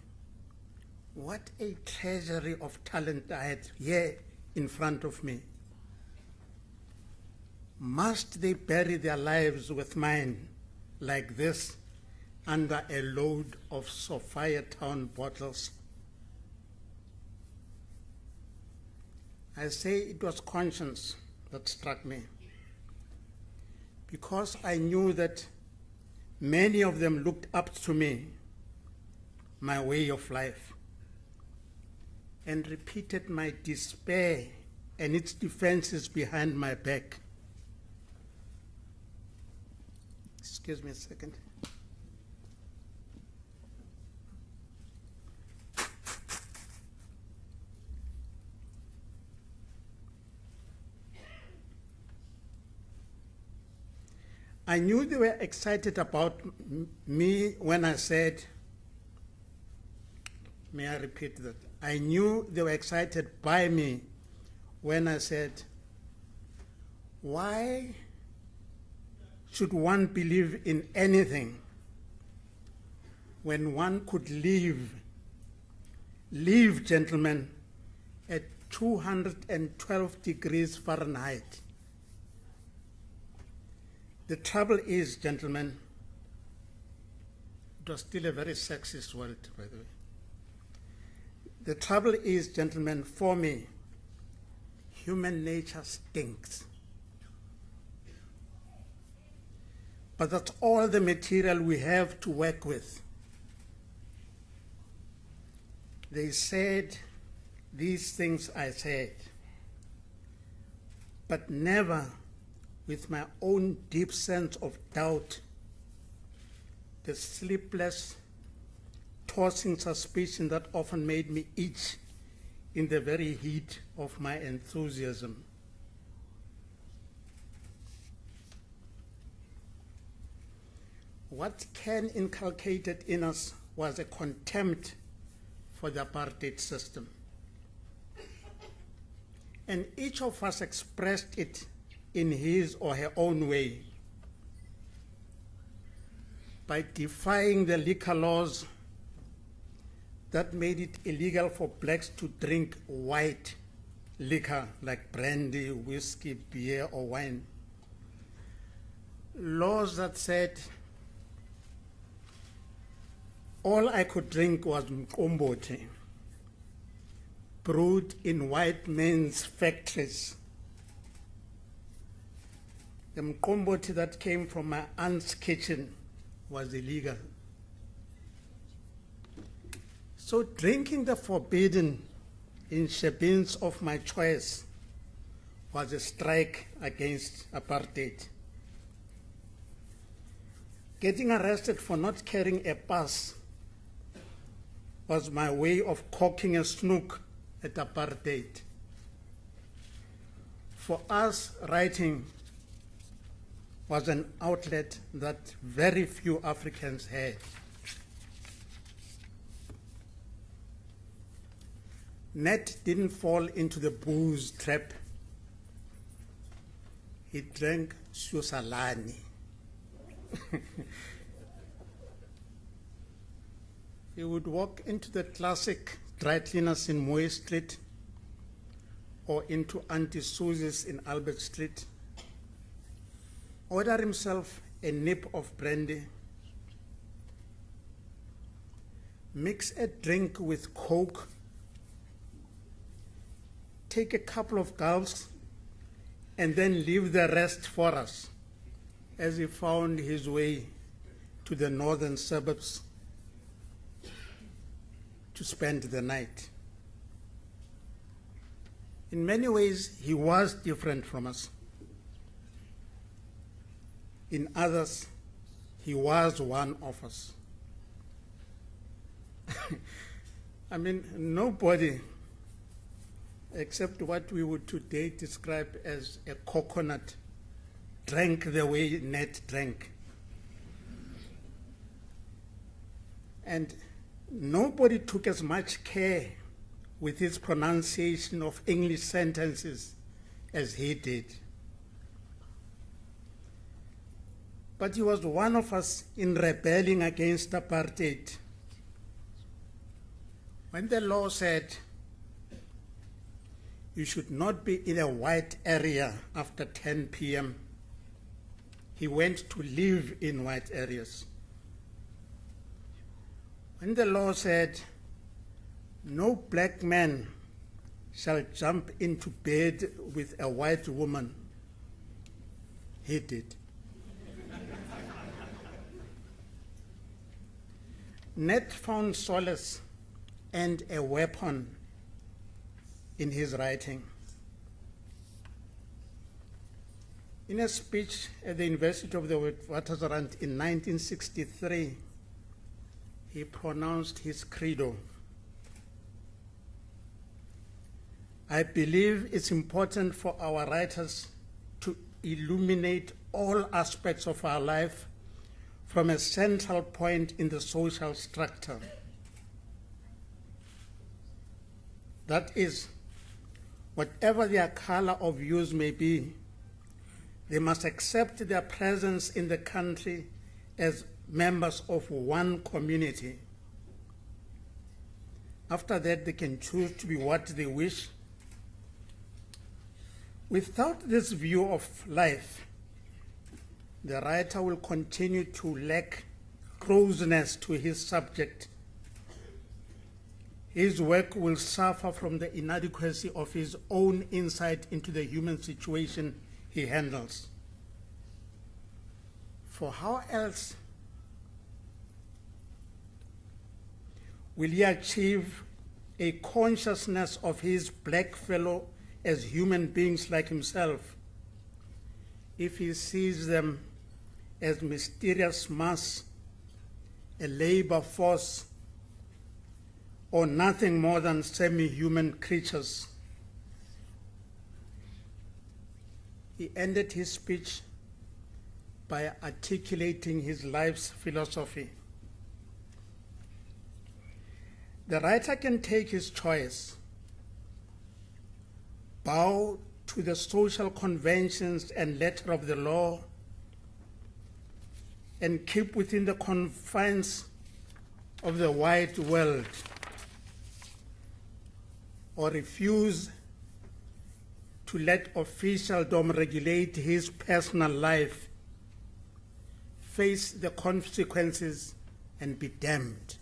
what a treasury of talent I had here in front of me. Must they bury their lives with mine like this under a load of Sophiatown bottles. I say it was conscience that struck me, because I knew that many of them looked up to me, my way of life, and repeated my despair and its defenses behind my back. Excuse me a second. I knew they were excited about me when I said, may I repeat that? I knew they were excited by me when I said, why should one believe in anything when one could live, gentlemen, at 212 degrees Fahrenheit? The trouble is, gentlemen, it was still a very sexist world, by the way. The trouble is, gentlemen, for me, human nature stinks. But that's all the material we have to work with. They said these things I said, but never with my own deep sense of doubt, the sleepless, tossing suspicion that often made me itch in the very heat of my enthusiasm. What Ken inculcated in us was a contempt for the apartheid system. And each of us expressed it in his or her own way by defying the liquor laws that made it illegal for blacks to drink white liquor like brandy, whiskey, beer, or wine. Laws that said all I could drink was mqombothi, brewed in white men's factories. The mqombothi that came from my aunt's kitchen was illegal. So drinking the forbidden in shebeens of my choice was a strike against apartheid. Getting arrested for not carrying a pass was my way of cocking a snook at apartheid. For us, writing was an outlet that very few Africans had. Nat didn't fall into the booze trap. He drank Susalani. He would walk into the classic dry cleaners in Moy Street or into Auntie Susie's in Albert Street, order himself a nip of brandy, mix a drink with Coke, take a couple of gulps, and then leave the rest for us as he found his way to the northern suburbs to spend the night. In many ways, he was different from us. In others, he was one of us. I mean, nobody, except what we would today describe as a coconut, drank the way Nat drank. And nobody took as much care with his pronunciation of English sentences as he did. But he was one of us in rebelling against apartheid. When the law said you should not be in a white area after 10 p.m., he went to live in white areas. when the law said, no black man shall jump into bed with a white woman, he did. Nat found solace and a weapon in his writing. In a speech at the University of the Witwatersrand in 1963, he pronounced his credo. I believe it's important for our writers to illuminate all aspects of our life from a central point in the social structure. That is, whatever their color of views may be, they must accept their presence in the country as members of one community. After that, they can choose to be what they wish. Without this view of life, the writer will continue to lack closeness to his subject. His work will suffer from the inadequacy of his own insight into the human situation he handles. For how else will he achieve a consciousness of his black fellow as human beings like himself if he sees them as mysterious mass, a labor force, or nothing more than semi-human creatures? He ended his speech by articulating his life's philosophy. The writer can take his choice, bow to the social conventions and letter of the law, and keep within the confines of the wide world, or refuse to let officialdom regulate his personal life, face the consequences, and be damned.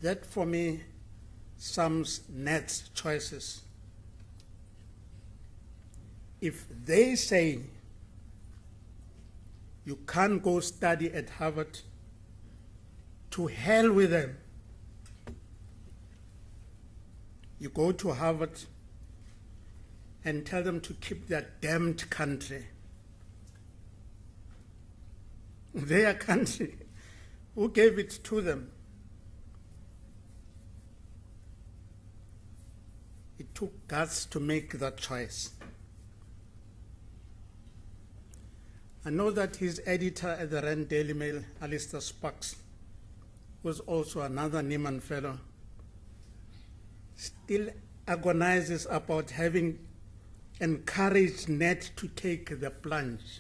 That, for me, sums Nat's choices. If they say you can't go study at Harvard, to hell with them. You go to Harvard and tell them to keep their damned country. Their country. Who gave it to them? It took guts to make that choice. I know that his editor at the Rand Daily Mail, Alistair Sparks, was also another Nieman fellow, still agonizes about having encouraged Nat to take the plunge.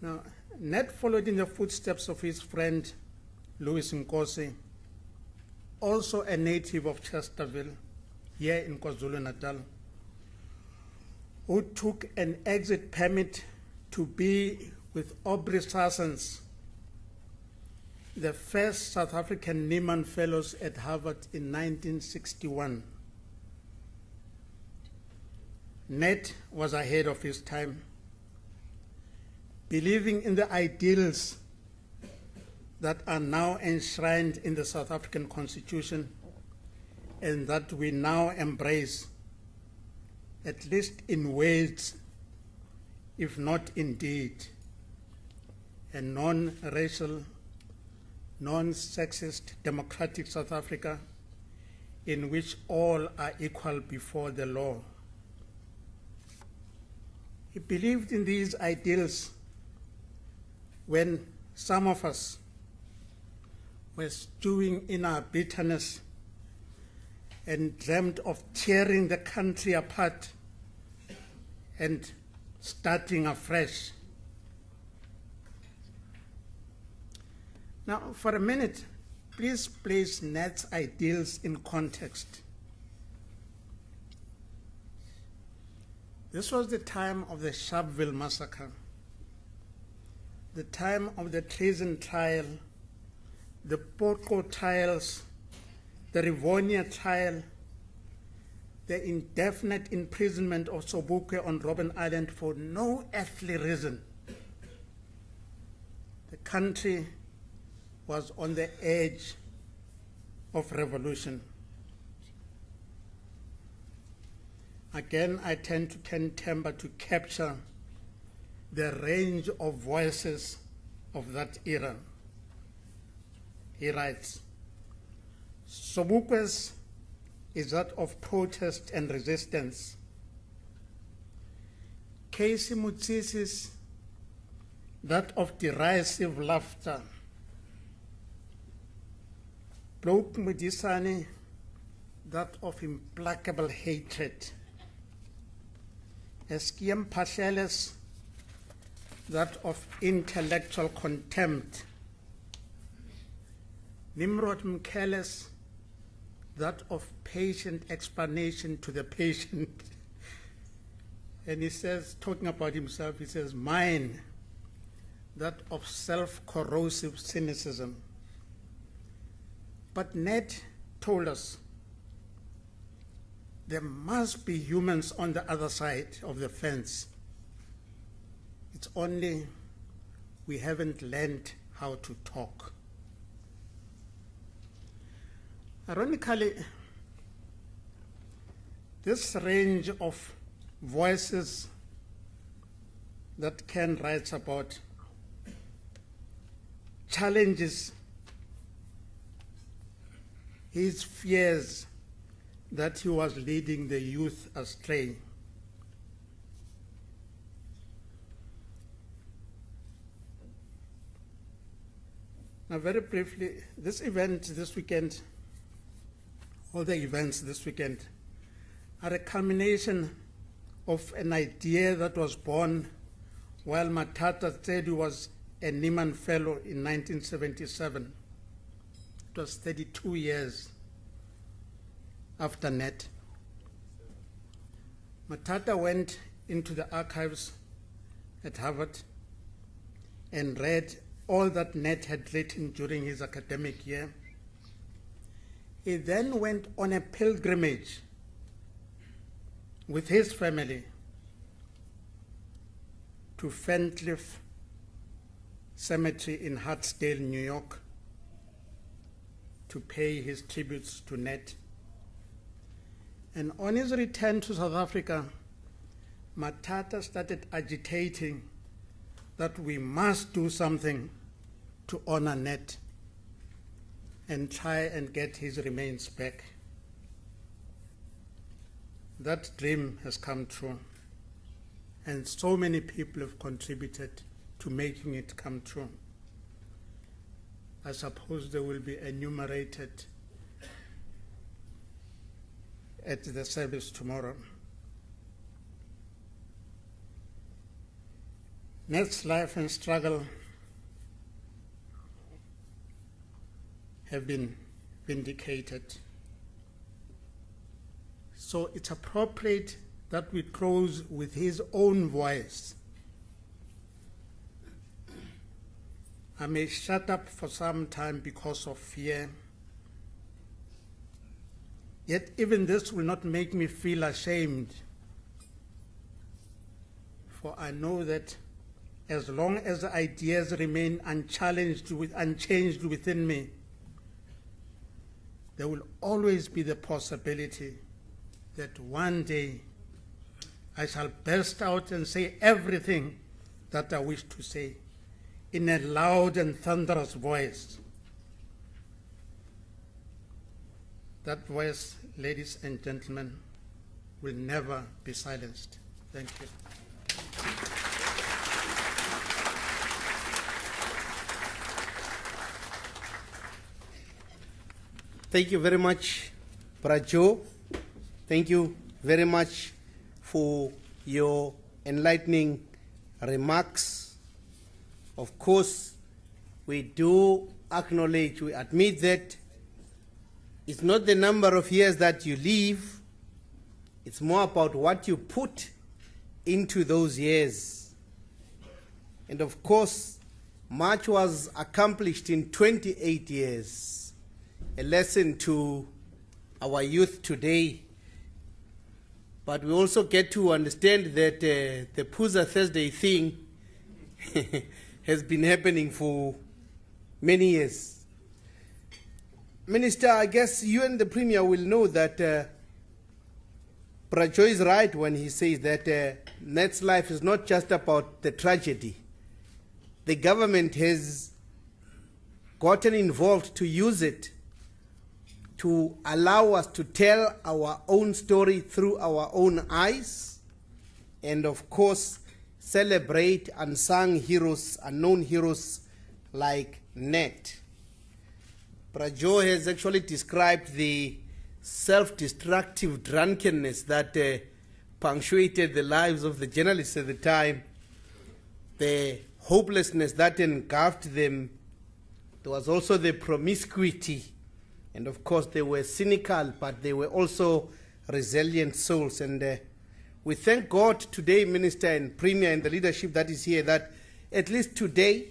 Now, Nat followed in the footsteps of his friend Louis Nkosi, also a native of Chesterville, here in KwaZulu-Natal, who took an exit permit to be with Aubrey Sarsens, the first South African Nieman Fellows at Harvard in 1961. Nat was ahead of his time, believing in the ideals that are now enshrined in the South African Constitution and that we now embrace, at least in words, if not in deed, a non-racial, non-sexist, democratic South Africa in which all are equal before the law. He believed in these ideals when some of us were stewing in our bitterness and dreamed of tearing the country apart and starting afresh. Now, for a minute, please place Nat's ideals in context. This was the time of the Sharpeville massacre, the time of the treason trial, the Porco trials, the Rivonia trial, the indefinite imprisonment of Sobukwe on Robben Island for no earthly reason. The country was on the edge of revolution. Again, I tend to Ken Temba to capture the range of voices of that era. He writes, Sobukwe's is that of protest and resistance. Casey Mutsisi's, that of derisive laughter. Bloke Mudisani, that of implacable hatred. Eskiem Pasheles, that of intellectual contempt. Nimrod Mkeles, that of patient explanation to the patient. And he says, talking about himself, he says, mine, that of self-corrosive cynicism. But Ned told us there must be humans on the other side of the fence. It's only we haven't learned how to talk. Ironically, this range of voices that Ken writes about challenges his fears that he was leading the youth astray. Now, very briefly, this event this weekend, all the events this weekend, are a culmination of an idea that was born while Matata said he was a Nieman Fellow in 1977. It was 32 years after Nat. Matata went into the archives at Harvard and read all that Nat had written during his academic year. He then went on a pilgrimage with his family to Fentliffe Cemetery in Hartsdale, New York, to pay his tributes to Nat. And on his return to South Africa, Matata started agitating that we must do something to honor Nat and try and get his remains back. That dream has come true, and so many people have contributed to making it come true. I suppose they will be enumerated at the service tomorrow. Nat's life and struggle have been vindicated. So it's appropriate that we close with his own voice. I may shut up for some time because of fear, yet even this will not make me feel ashamed, for I know that as long as the ideas remain unchanged within me, there will always be the possibility that one day I shall burst out and say everything that I wish to say in a loud and thunderous voice. That voice, ladies and gentlemen, will never be silenced. Thank you. Thank you very much, Brajo. Thank you very much for your enlightening remarks. Of course, we do acknowledge, we admit that it's not the number of years that you live, it's more about what you put into those years. And of course, much was accomplished in 28 years. A lesson to our youth today. But we also get to understand that the Puza Thursday thing has been happening for many years. Minister, I guess you and the Premier will know that Brajo is right when he says that Nat's life is not just about the tragedy. The government has gotten involved to use it to allow us to tell our own story through our own eyes, and of course celebrate unsung heroes, unknown heroes like Nat. Brajo has actually described the self-destructive drunkenness that punctuated the lives of the journalists at the time, the hopelessness that engulfed them. There was also the promiscuity. And of course, they were cynical, but they were also resilient souls. And we thank God today, Minister and Premier, and the leadership that is here, that at least today,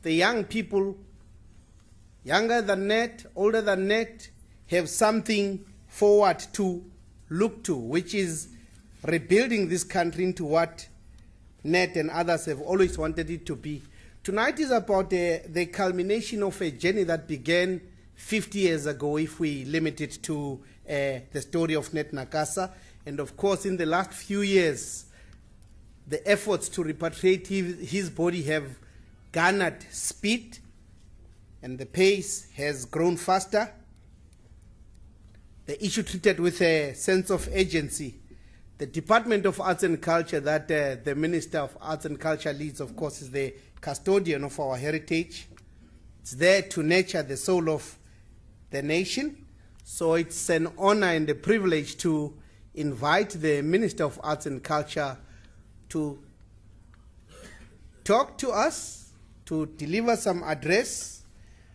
the young people, younger than Nat, older than Nat, have something forward to look to, which is rebuilding this country into what Nat and others have always wanted it to be. Tonight is about the culmination of a journey that began 50 years ago, if we limit it to the story of Nat Nakasa. And of course, in the last few years, the efforts to repatriate his body have garnered speed, and the pace has grown faster. The issue treated with a sense of urgency. The Department of Arts and Culture that the Minister of Arts and Culture leads, of course, is the custodian of our heritage. It's there to nurture the soul of the nation. So it's an honor and a privilege to invite the Minister of Arts and Culture to talk to us, to deliver some address.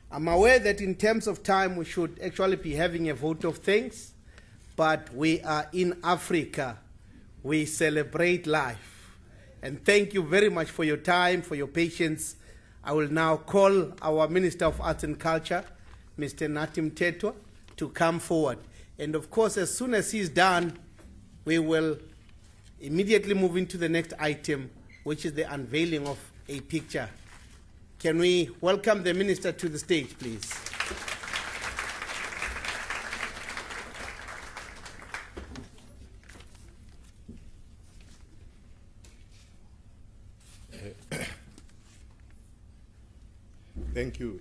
I'm aware that in terms of time we should actually be having a vote of thanks, but we are in Africa. We celebrate life. And thank you very much for your time, for your patience. I will now call our Minister of Arts and Culture, Mr. Natim Tetwa, to come forward. And of course, as soon as he's done, we will immediately move into the next item, which is the unveiling of a picture. Can we welcome the Minister to the stage, please?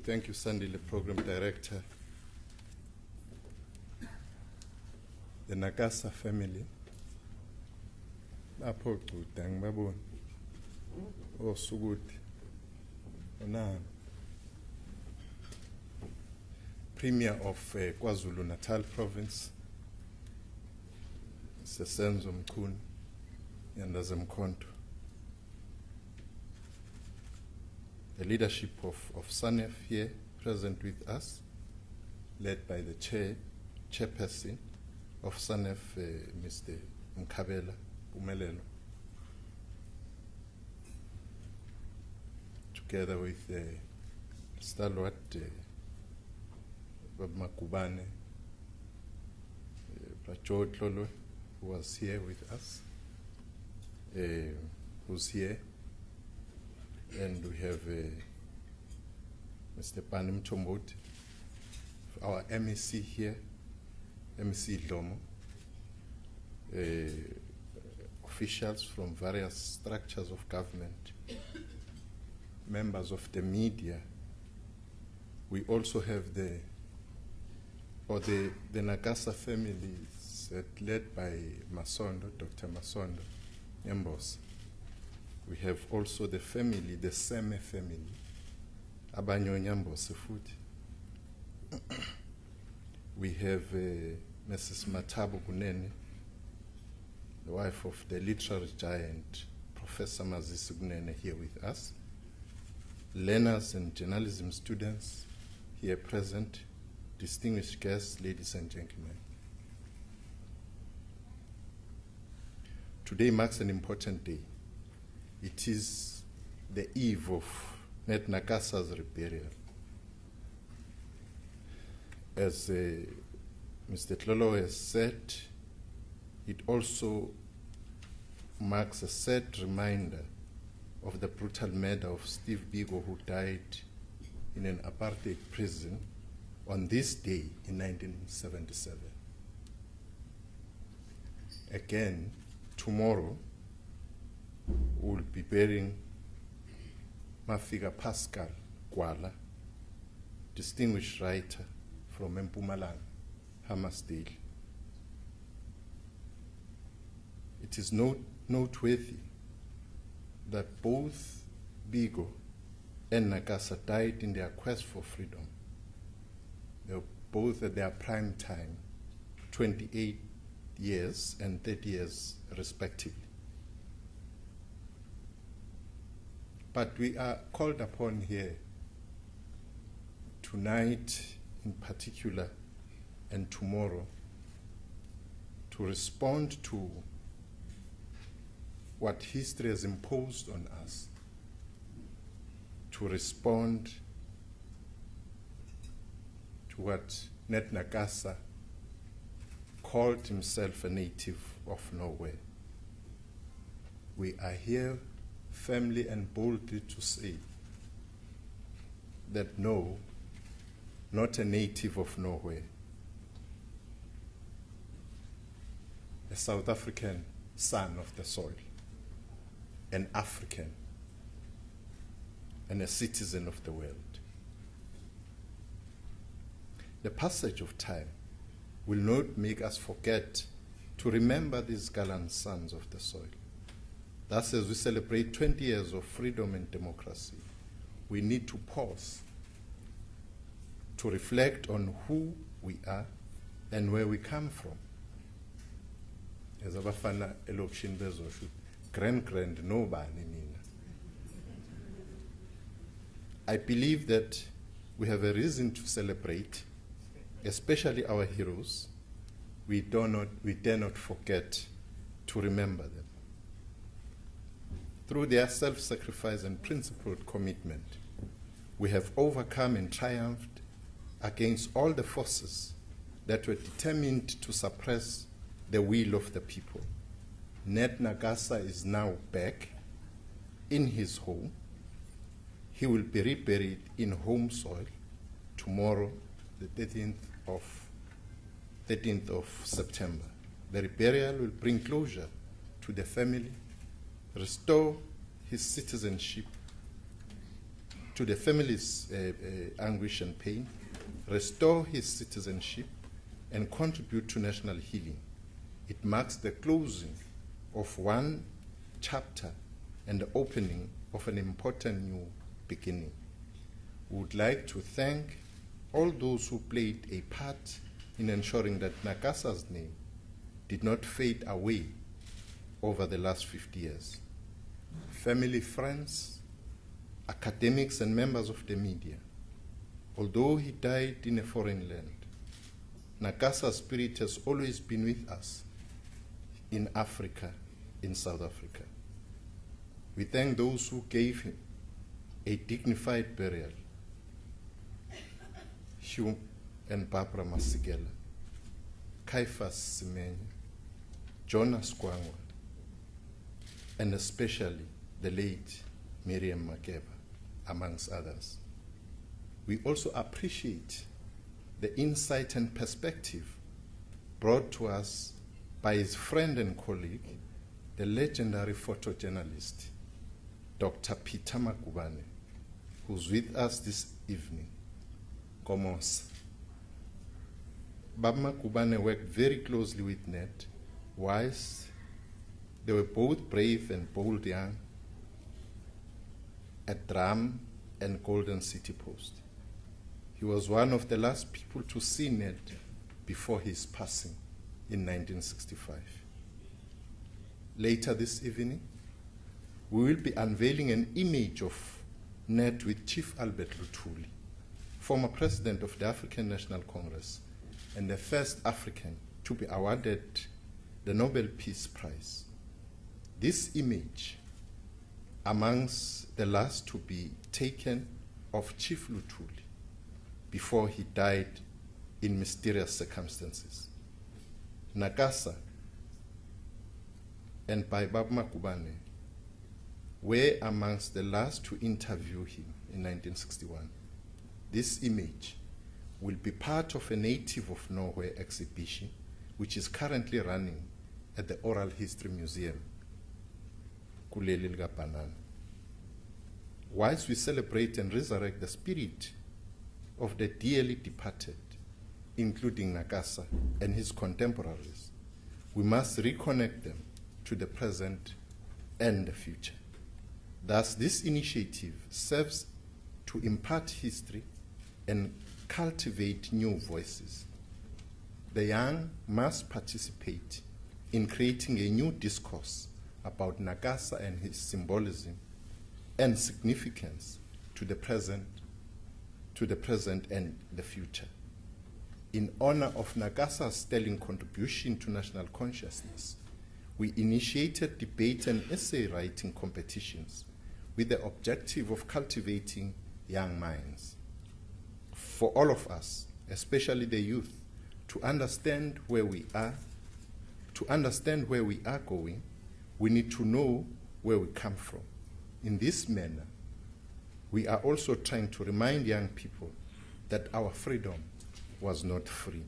Thank you, Sandy, the Program Director. The Nakasa family, Apo Dang Babon, O Sugut, Onan, Premier of KwaZulu Natal Province, Sesenzo Mkhun, Yandazam Konto. The leadership of SANEF here present with us, led by the chairperson of SANEF, Mr. Mkabela Umelelo, together with stalwart Makubane, Thloloe, who was here with us, who's here. And we have Mr. Panim Chombot, our MEC here, MEC Lomo, officials from various structures of government, members of the media. We also have the Nakasa families led by Masondo, Dr. Masondo, Nyambos. We have also the family, the Seme family, Abanyo Nyambos Futhi. We have Mrs. Matabo Kunene, the wife of the literary giant, Professor Mazisi Kunene, here with us. Learners and journalism students here present, distinguished guests, ladies and gentlemen. Today marks an important day. It is the eve of Nat Nakasa's reburial. As Mr. Thloloe has said, it also marks a sad reminder of the brutal murder of Steve Biko, who died in an apartheid prison on this day in 1977. Again, tomorrow, we'll be burying Mafika Pascal Gwala, distinguished writer from Mpumalanga, Hammarsdale. It is noteworthy that both Biko and Nakasa died in their quest for freedom. They were both at their prime time, 28 years and 30 years respectively. But we are called upon here tonight in particular and tomorrow to respond to what history has imposed on us, to respond to what Nat Nakasa called himself a native of nowhere. We are here firmly and boldly to say that no, not a native of nowhere, a South African son of the soil, an African, and a citizen of the world. The passage of time will not make us forget to remember these gallant sons of the soil. Thus, as we celebrate 20 years of freedom and democracy, we need to pause to reflect on who we are and where we come from. As abafana elokishini bezosho, grand nobani mina. I believe that we have a reason to celebrate, especially our heroes. We dare not forget to remember them. Through their self-sacrifice and principled commitment, we have overcome and triumphed against all the forces that were determined to suppress the will of the people. Nat Nakasa is now back in his home. He will be reburied in home soil tomorrow, the 13th of September. The reburial will bring closure to the family, restore his citizenship to the family's anguish and pain, restore his citizenship, and contribute to national healing. It marks the closing of one chapter and the opening of an important new beginning. We would like to thank all those who played a part in ensuring that Nakasa's name did not fade away over the last 50 years. Family, friends, academics, and members of the media. Although he died in a foreign land, Nakasa's spirit has always been with us in Africa, in South Africa. We thank those who gave him a dignified burial. Hugh and Barbara Masigela, Caiphas Semenya, Jonas Kwangwa, and especially the late Miriam Makeba, amongst others. We also appreciate the insight and perspective brought to us by his friend and colleague, the legendary photojournalist, Dr. Peter Makubane, who's with us this evening. Komos. Bab Makubane worked very closely with Nat, whilst they were both brave and bold young at Drum and Golden City Post. He was one of the last people to see Nat before his passing in 1965. Later this evening, we will be unveiling an image of Nat with Chief Albert Luthuli, former president of the African National Congress and the first African to be awarded the Nobel Peace Prize. This image amongst the last to be taken of Chief Luthuli before he died in mysterious circumstances. Nakasa and Baba Makubane were amongst the last to interview him in 1961. This image will be part of a Native of Norway exhibition, which is currently running at the Oral History Museum, Kuleli Lgapanana. Whilst we celebrate and resurrect the spirit of the dearly departed, including Nakasa and his contemporaries, we must reconnect them to the present and the future. Thus, this initiative serves to impart history and cultivate new voices. The young must participate in creating a new discourse about Nakasa and his symbolism and significance to the present and the future. In honor of Nakasa's sterling contribution to national consciousness, we initiated debate and essay writing competitions with the objective of cultivating young minds. For all of us, especially the youth, to understand where we are going, we need to know where we come from. In this manner, we are also trying to remind young people that our freedom was not free.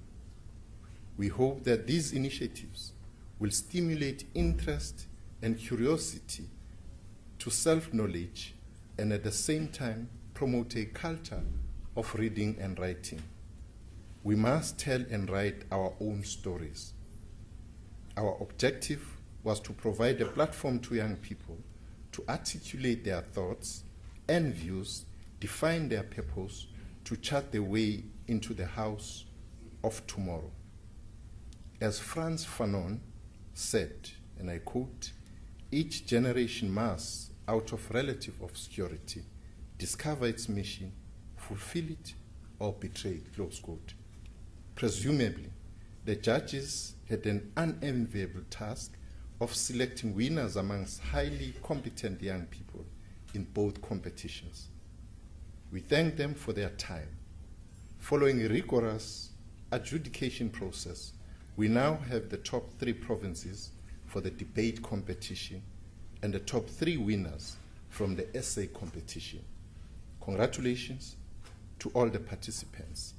We hope that these initiatives will stimulate interest and curiosity to self-knowledge and at the same time promote a culture of reading and writing. We must tell and write our own stories. Our objective was to provide a platform to young people to articulate their thoughts and views, define their purpose, to chart the way into the house of tomorrow. As Frantz Fanon said, and I quote, "Each generation must, out of relative obscurity, discover its mission, fulfill it, or betray it," close quote. Presumably, the judges had an unenviable task of selecting winners amongst highly competent young people in both competitions. We thank them for their time. Following a rigorous adjudication process, we now have the top 3 provinces for the debate competition and the top 3 winners from the essay competition. Congratulations to all the participants.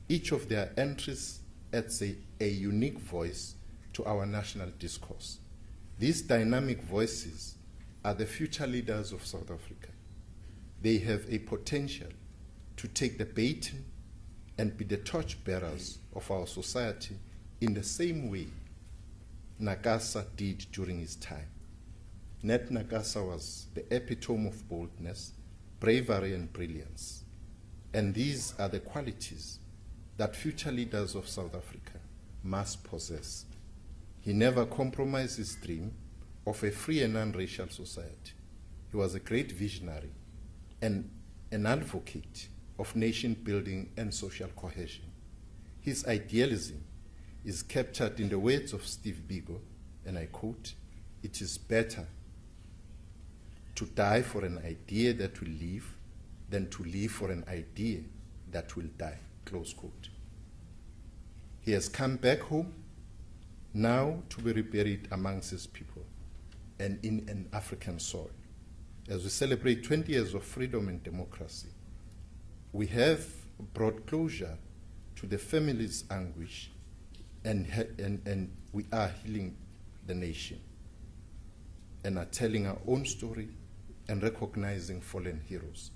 Each of their entries adds a unique voice to our national discourse. These dynamic voices are the future leaders of South Africa. They have a potential to take the baton and be the torchbearers of our society in the same way Nakasa did during his time. Nat Nakasa was the epitome of boldness, bravery, and brilliance. And these are the qualities that future leaders of South Africa must possess. He never compromised his dream of a free and non-racial society. He was a great visionary and an advocate of nation building and social cohesion. His idealism is captured in the words of Steve Biko, and I quote, "It is better to die for an idea that will live than to live for an idea that will die," close quote. He has come back home now to be reburied amongst his people and in an African soil. As we celebrate 20 years of freedom and democracy, we have brought closure to the family's anguish and we are healing the nation and are telling our own story and recognizing fallen heroes.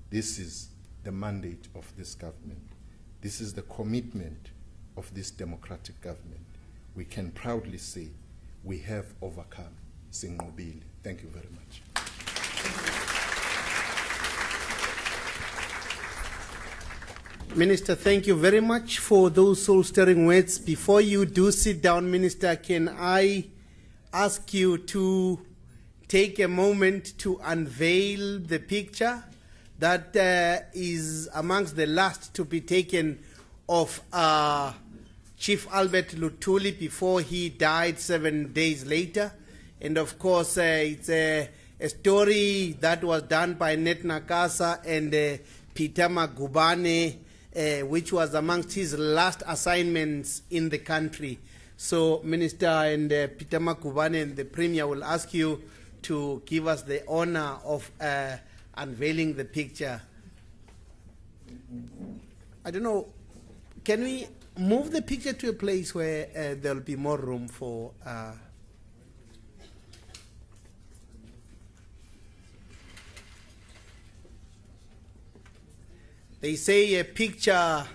This is the mandate of this government. This is the commitment of this democratic government. We can proudly say we have overcome. Sinqobile. Thank you very much. Minister, thank you very much for those soul-stirring words. Before you do sit down, Minister, can I ask you to take a moment to unveil the picture that is amongst the last to be taken of Chief Albert Luthuli before he died 7 days later. And of course, it's a a story that was done by Nat Nakasa and Peter Magubane, which was amongst his last assignments in the country. So Minister and Peter Magubane and the Premier will ask you to give us the honor of unveiling the picture. I don't know, can we move the picture to a place where there'll be more room for... They say a picture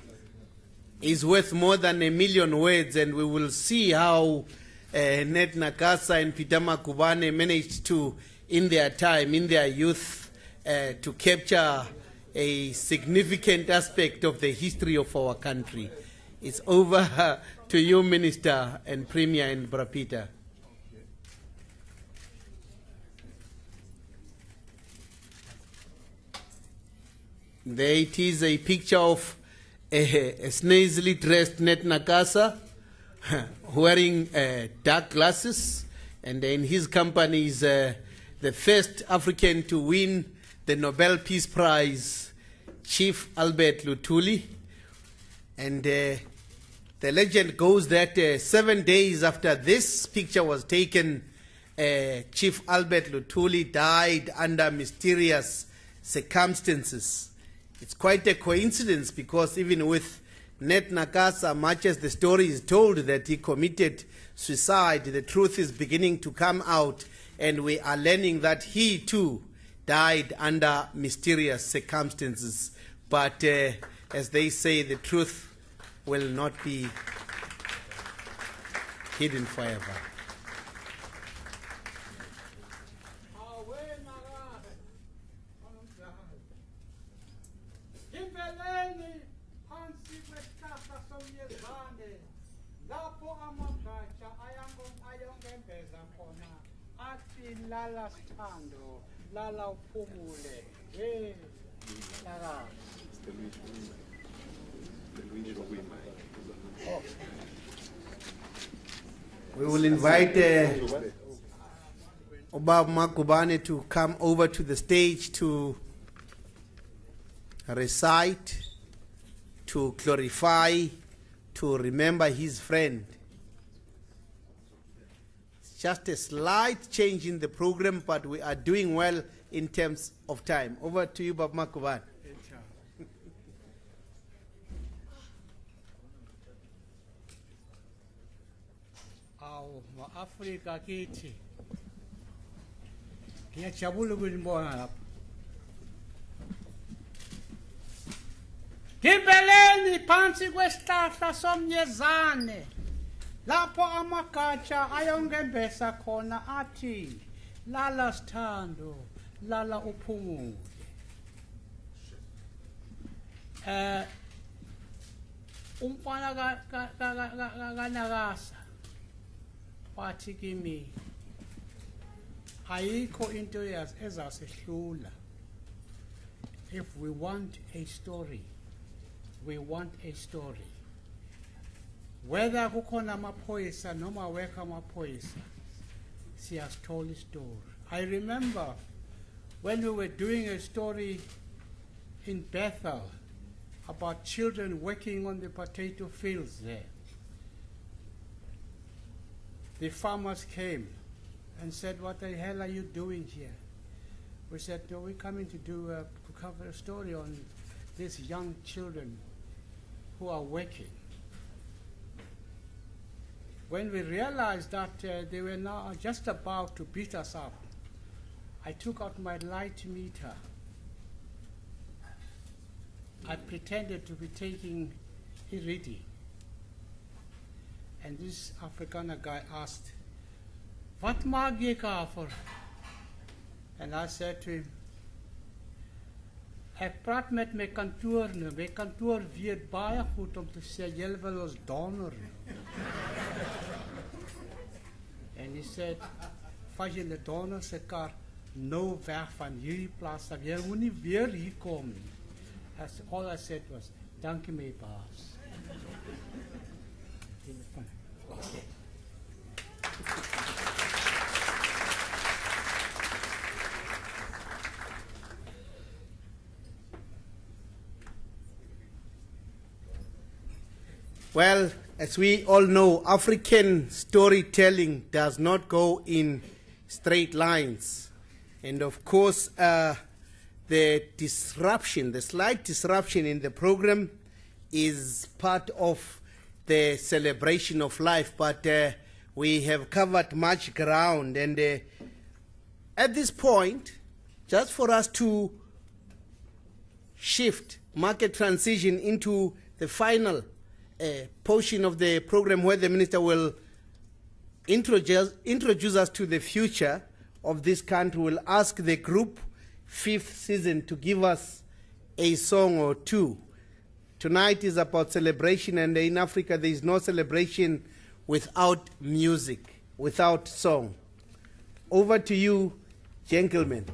is worth more than 1,000,000 words, and we will see how Nat Nakasa and Peter Magubane managed to, in their time, in their youth, to capture a significant aspect of the history of our country. It's over to you, Minister and Premier and Bra Peter. There it is, a picture of a snazily dressed Nat Nakasa wearing dark glasses, and in his company is the first African to win the Nobel Peace Prize, Chief Albert Luthuli. And the legend goes that 7 days after this picture was taken, Chief Albert Luthuli died under mysterious circumstances. It's quite a coincidence, because even with Nat Nakasa, much as the story is told that he committed suicide, the truth is beginning to come out, and we are learning that he too died under mysterious circumstances. But as they say, the truth will not be hidden forever. Lala stando, lala upumule, hey, lala. We will invite Obab Magubane to come over to the stage to recite, to glorify, to remember his friend. Just a slight change in the program, but we are doing well in terms of time. Over to you, Bab Magubane. Aw, ma-Afrika kithi. Ngiyajabula ukunibona lapha. Gibeleni phansi kwesihlahla somnyezane. Lapho amagatsha ayongembesa khona athi, lala sithando, lala uphumule. Umfana kaNakasa wathi kimi, ayikho into ezasihlula. If we want a story, we want a story. Whether kukhona amaphoyisa noma awekho amaphoyisa, siyasithola istory. I remember when we were doing a story in Bethel about children working on the potato fields there. The farmers came and said, "What the hell are you doing here?" We said, "No, we're coming to cover a story on these young children who are working." When we realized that they were now just about to beat us up, I took out my light meter. I pretended to be taking a reading. And this Afrikaner guy asked, "Wat maak jy kafir?" And I said to him, "Ek praat met my kantoor nou. My kantoor weet baie goed om te sê, julle wil ons donder." And he said, "Vat julle donder se kar nou weg van hierdie plaas af. Jy moet nie weer hier kom nie." All I said was, "Dankie my baas." Well, as we all know, African storytelling does not go in straight lines. And of course, the disruption, the slight disruption in the program is part of the celebration of life, but we have covered much ground. And at this point, just for us to shift, market transition into the final portion of the program where the minister will introduce us to the future of this country, will ask the group fifth season to give us a song or two. Tonight is about celebration, and in Africa there is no celebration without music, without song. Over to you, gentlemen.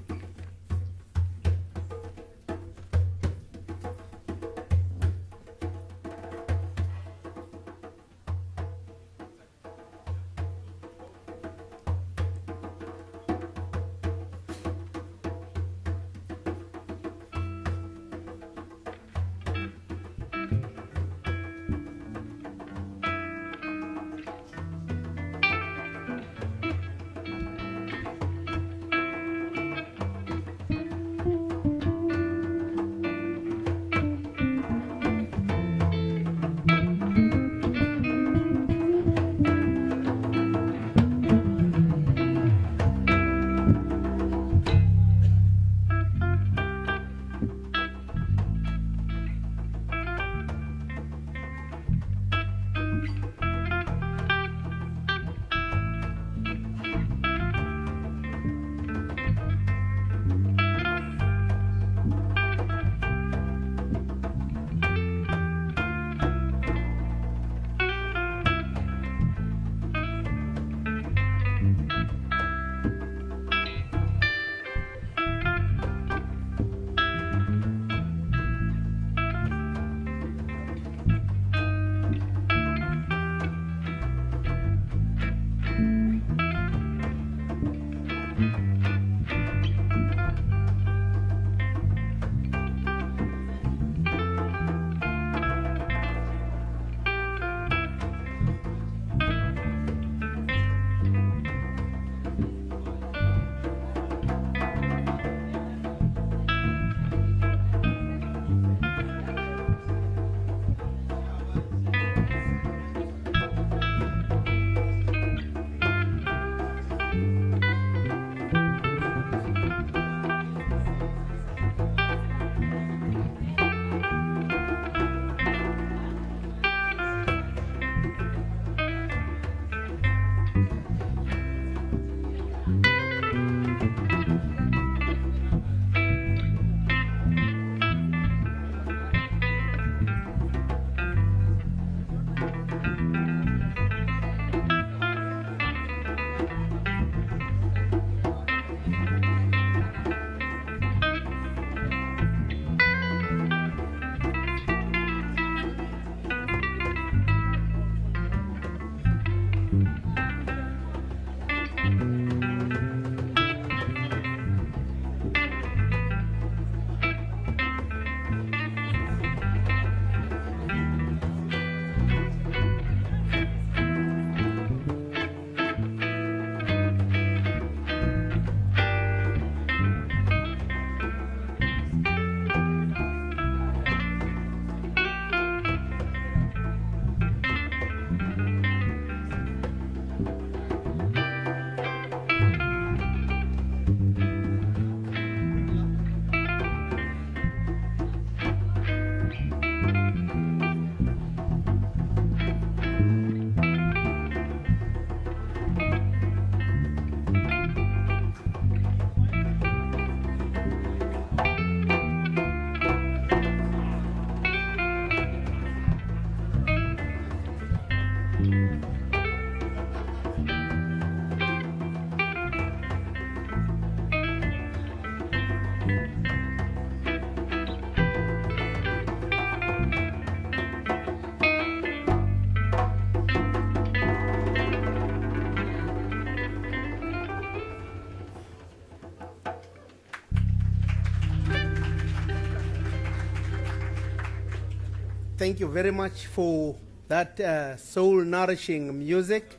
Thank you very much for that soul-nourishing music.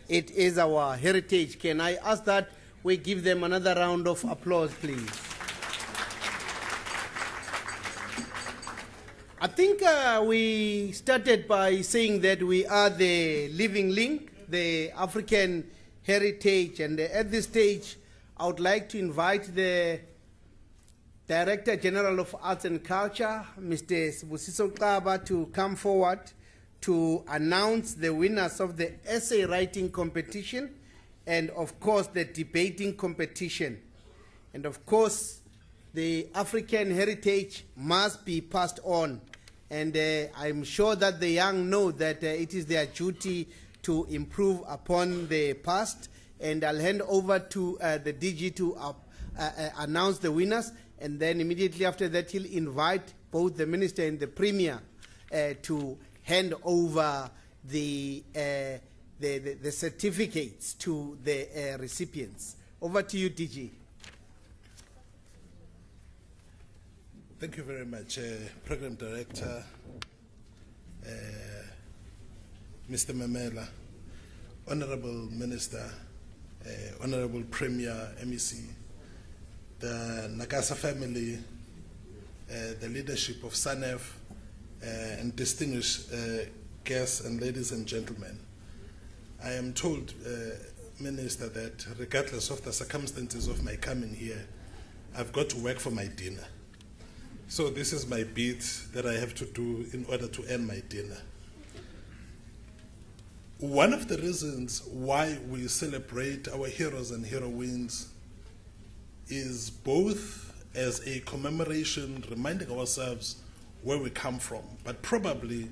It is our heritage. Can I ask that we give them another round of applause, please? I think we started by saying that we are the living link, the African heritage, and at this stage, I would like to invite the Director General of Arts and Culture, Mr. Sibusiso Kaba, to come forward to announce the winners of the essay writing competition and, of course, the debating competition. And, of course, the African heritage must be passed on. And I'm sure that the young know that it is their duty to improve upon the past. And I'll hand over to the DG to announce the winners. And then immediately after that, he'll invite both the Minister and the Premier to hand over the certificates to the recipients. Over to you, DG. Thank you very much, Program Director, Mr. Mamela, Honorable Minister, Honorable Premier, MEC, the Nakasa family, the leadership of SANEF, and distinguished guests and ladies and gentlemen. I am told, Minister, that regardless of the circumstances of my coming here, I've got to work for my dinner. So this is my bit that I have to do in order to earn my dinner. One of the reasons why we celebrate our heroes and heroines is both as a commemoration, reminding ourselves where we come from, but probably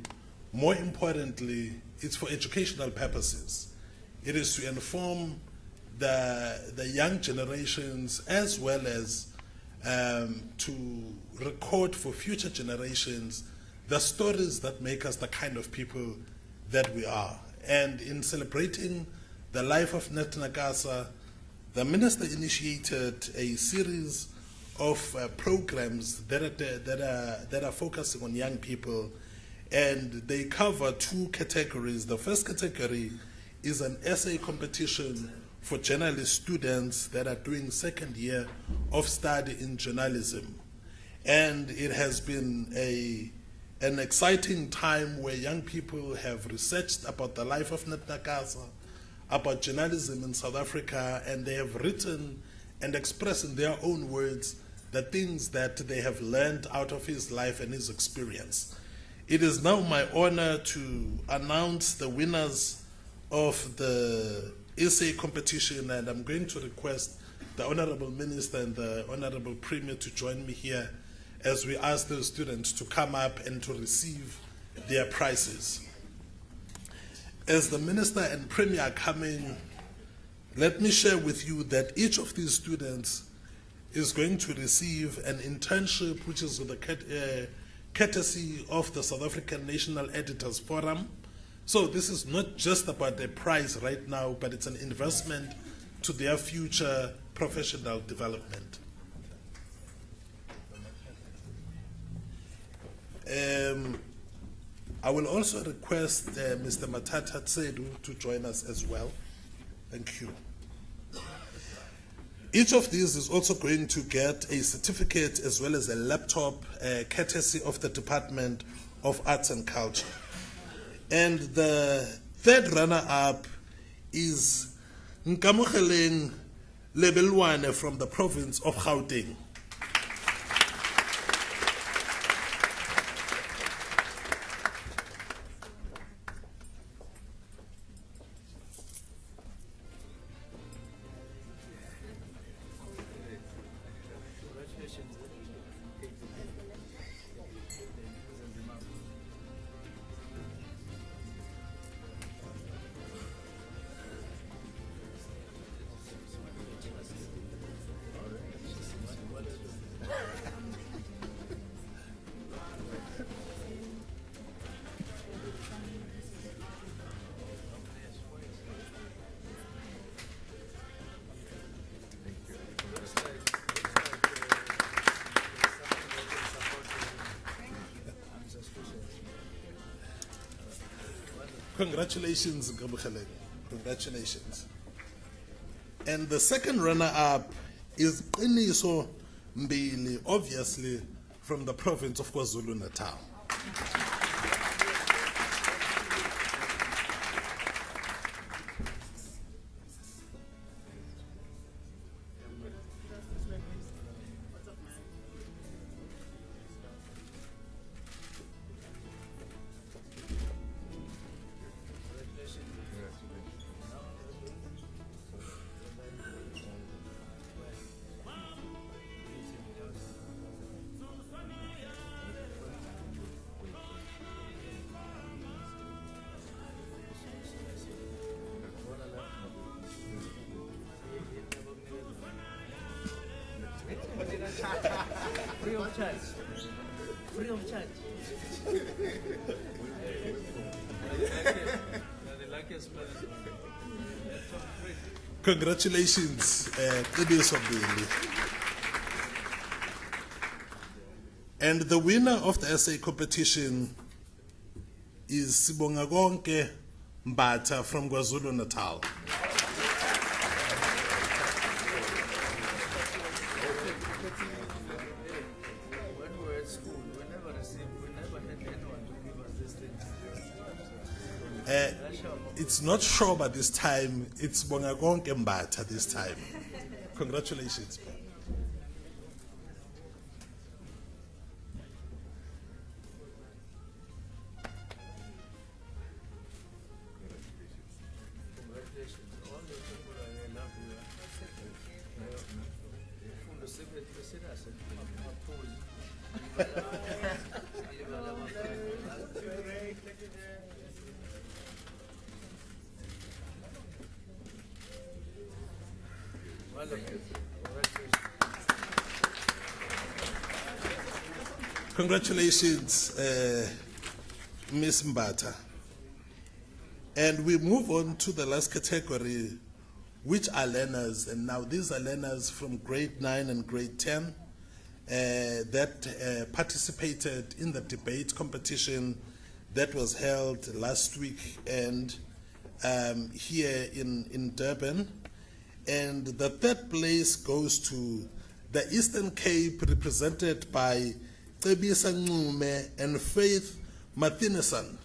more importantly, it's for educational purposes. It is to inform the young generations as well as to record for future generations the stories that make us the kind of people that we are. And in celebrating the life of Nat Nakasa, the Minister initiated a series of programs that are focusing on young people, and they cover two categories. The first category is an essay competition for journalist students that are doing second year of study in journalism. And it has been an exciting time where young people have researched about the life of Nat Nakasa, about journalism in South Africa, and they have written and expressed in their own words the things that they have learned out of his life and his experience. It is now my honor to announce the winners of the essay competition, and I'm going to request the Honorable Minister and the Honorable Premier to join me here as we ask the students to come up and to receive their prizes. As the Minister and Premier are coming, let me share with you that each of these students is going to receive an internship which is with the courtesy of the South African National Editors Forum. So this is not just about a prize right now, but it's an investment to their future professional development. I will also request Mr. Matata Tsedu to join us as well. Thank you. Each of these is also going to get a certificate as well as a laptop, courtesy of the Department of Arts and Culture. And the third runner-up is Nkamogeleng Lebelwane from the province of Gauteng. Congratulations, Ngabukheleng. Congratulations. And the second runner-up is Qiniso Mbili, obviously from the province of KwaZulu-Natal. Free of charge. Free of charge. Congratulations, Qiniso Mbili. And the winner of the essay competition is Sibonga Konke Mbatha from KwaZulu-Natal. When we were at school, we never had anyone to give us these things. It's not Shoba this time, it's Sibonga Konke Mbatha this time. Congratulations. Congratulations, Ms. Mbatha. And we move on to the last category, which are learners. And now these are learners from grade 9 and grade 10 that participated in the debate competition that was held last week and here in Durban. And the third place goes to the Eastern Cape, represented by Cebisa Ncume and Faith Martinezson.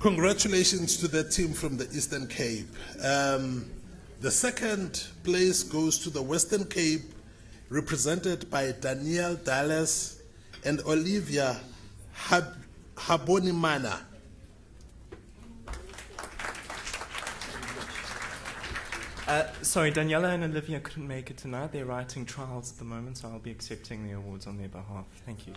Congratulations to the team from the Eastern Cape. The second place goes to the Western Cape, represented by Danielle Dallas and Olivia Habonimana. Sorry, Daniela and Olivia couldn't make it tonight. They're writing trials at the moment, so I'll be accepting the awards on their behalf. Thank you.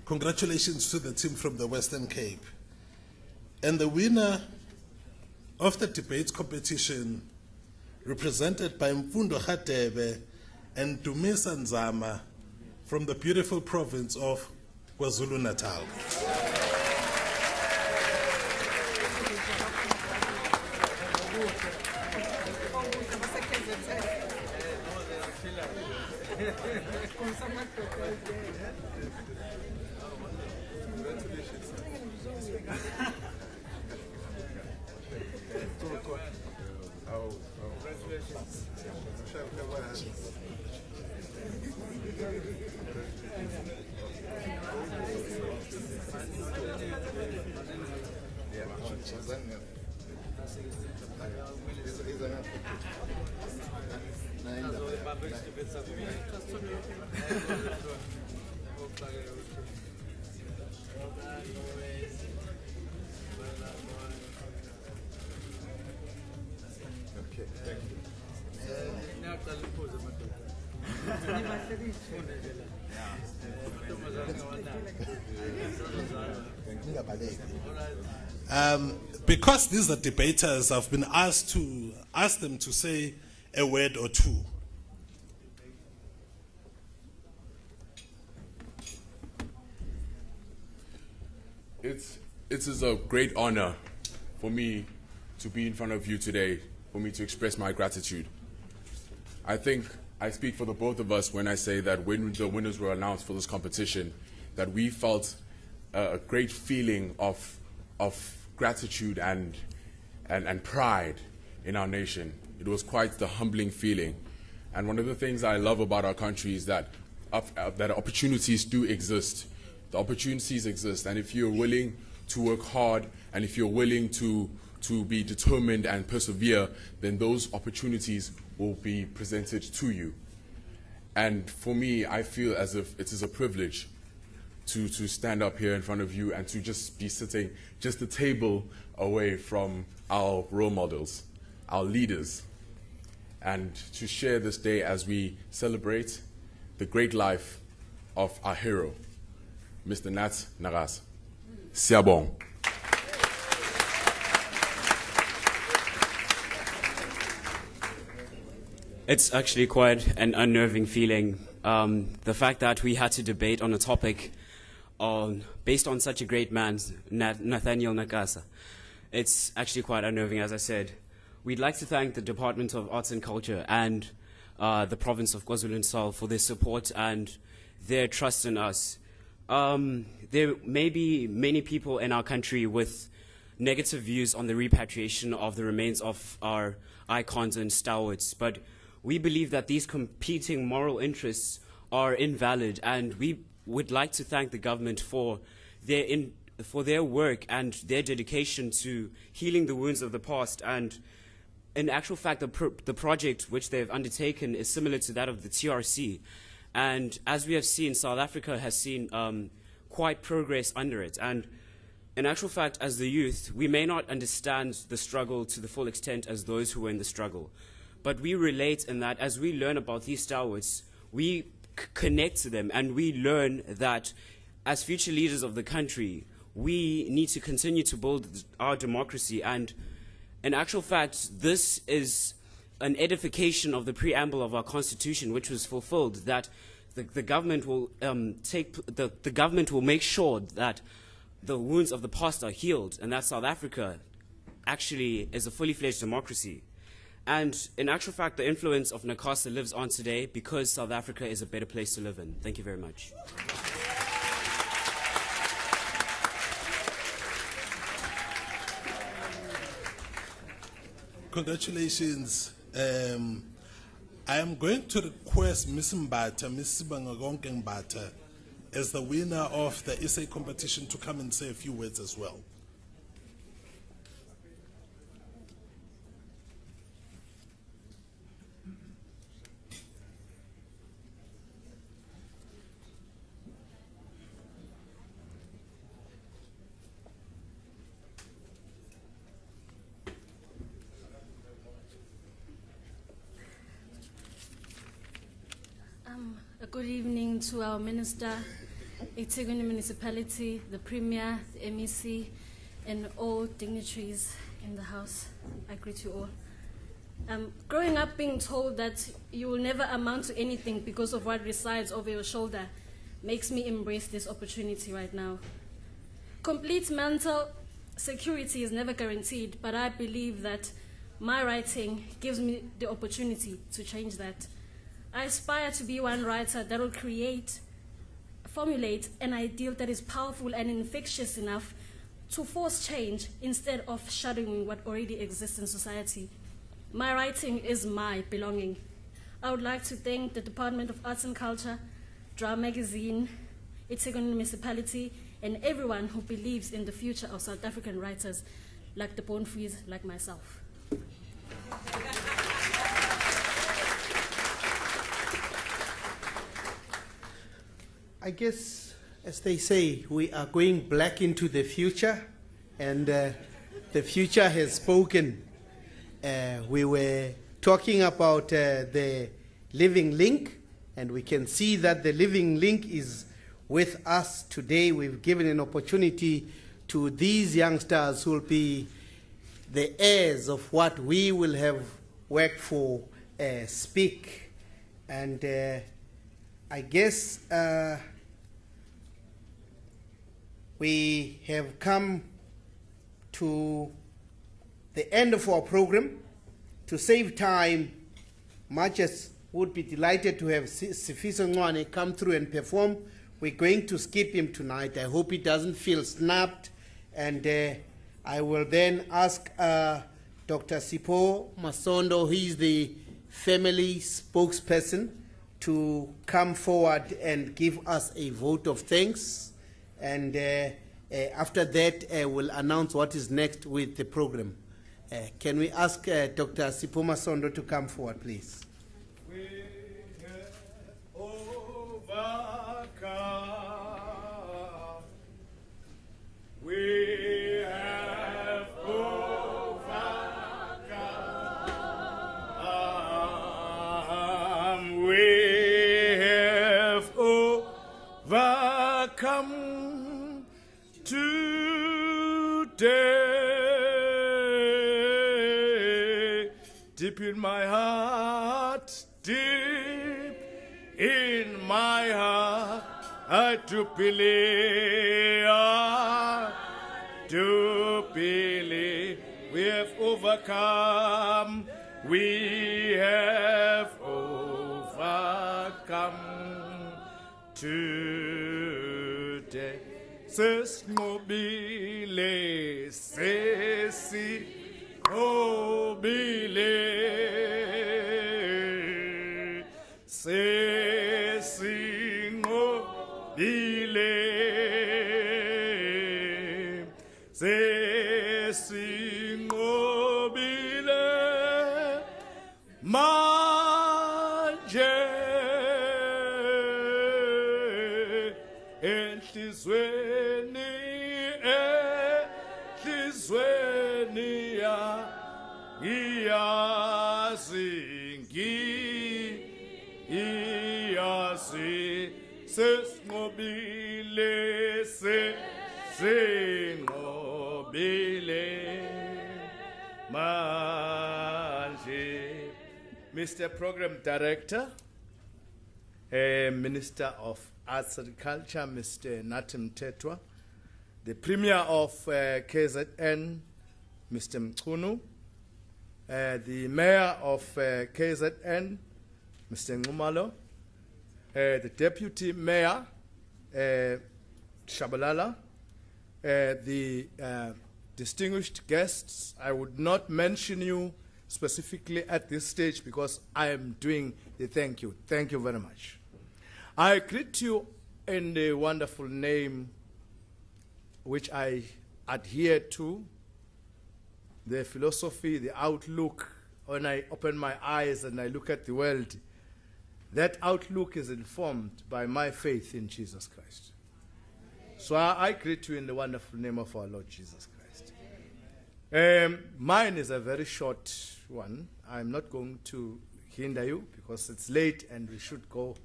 Congratulations to the team from the Western Cape. And the winner of the debates competition, represented by Mfundo Khatebe and Dumisa Nzama from the beautiful province of KwaZulu-Natal. Because these are debaters, I've been asked to ask them to say a word or two. It is a great honor for me to be in front of you today, for me to express my gratitude. I think I speak for the both of us when I say that when the winners were announced for this competition, that we felt a great feeling of gratitude and pride in our nation. It was quite the humbling feeling. And one of the things I love about our country is that opportunities do exist. The opportunities exist, and if you're willing to work hard, and if you're willing to be determined and persevere, then those opportunities will be presented to you. And for me, I feel as if it is a privilege to stand up here in front of you and to just be sitting just a table away from our role models, our leaders, and to share this day as we celebrate the great life of our hero, Mr. Nat Nakasa. Siyabong. It's actually quite an unnerving feeling. The fact that we had to debate on a topic based on such a great man, Nathaniel Nakasa. It's actually quite unnerving, as I said. We'd like to thank the Department of Arts and Culture and the province of KwaZulu-Natal for their support and their trust in us. There may be many people in our country with negative views on the repatriation of the remains of our icons and stalwarts, but we believe that these competing moral interests are invalid, and we would like to thank the government for their work and their dedication to healing the wounds of the past. And in actual fact, the project which they've undertaken is similar to that of the TRC. And as we have seen, South Africa has seen quite progress under it. And in actual fact, as the youth, we may not understand the struggle to the full extent as those who were in the struggle. But we relate in that as we learn about these stalwarts, we connect to them, and we learn that as future leaders of the country, we need to continue to build our democracy. And in actual fact, this is an edification of the preamble of our Constitution, which was fulfilled, that the government will the government will make sure that the wounds of the past are healed, and that South Africa actually is a fully fledged democracy. And in actual fact, the influence of Nakasa lives on today because South Africa is a better place to live in. Thank you very much. Congratulations. I am going to request Ms. Mbata, Ms. Sibangagonke Mbata, as the winner of the essay competition to come and say a few words as well. Good evening to our Minister, eThekwini Municipality, the Premier, the MEC, and all dignitaries in the House. I greet you all. Growing up being told that you will never amount to anything because of what resides over your shoulder makes me embrace this opportunity right now. Complete mental security is never guaranteed, but I believe that My writing gives me the opportunity to change that. I aspire to be one writer that will formulate an ideal that is powerful and infectious enough to force change instead of shadowing what already exists in society. My writing is my belonging. I would like to thank the Department of Arts and Culture, Drum Magazine, eThekwini Municipality, and everyone who believes in the future of South African writers like the Born Frees, like myself. I guess, as they say, we are going black into the future, and the future has spoken. We were talking about the living link, and we can see that the living link is with us today. We've given an opportunity to these youngsters who will be the heirs of what we will have worked for speak. And I guess we have come to the end of our program. To save time, much as would be delighted to have Sifiso Ncwane come through and perform, we're going to skip him tonight. I hope he doesn't feel snapped. And I will then ask Dr. Sipho Masondo, he's the family spokesperson, to come forward and give us a vote of thanks. And after that, we'll announce what is next with the program. Can we ask Dr. Sipho Masondo to come forward, please? We have overcome. We have overcome. We have overcome today. Deep in my heart, deep in my heart, I do believe, we have overcome, we have overcome today. Sesmobile, sesi, obile, sesingobile, sesingobile, manje enhlizweni, enhlizweni ya Iyasi sesingobile, sesingobile manje. Mr. Program Director, Minister of Arts and Culture, Mr. Nat Nakasa, the Premier of KZN, Mr. Mchunu, the Mayor of KZN, Mr. Ngumalo, the Deputy Mayor, Shabalala, the distinguished guests. I would not mention you specifically at this stage because I am doing the thank you. Thank you very much. I greet you in the wonderful name which I adhere to, the philosophy, the outlook. When I open my eyes and I look at the world, that outlook is informed by my faith in Jesus Christ. So I greet you in the wonderful name of our Lord Jesus Christ. Mine is a very short one. I'm not going to hinder you because it's late and we should go.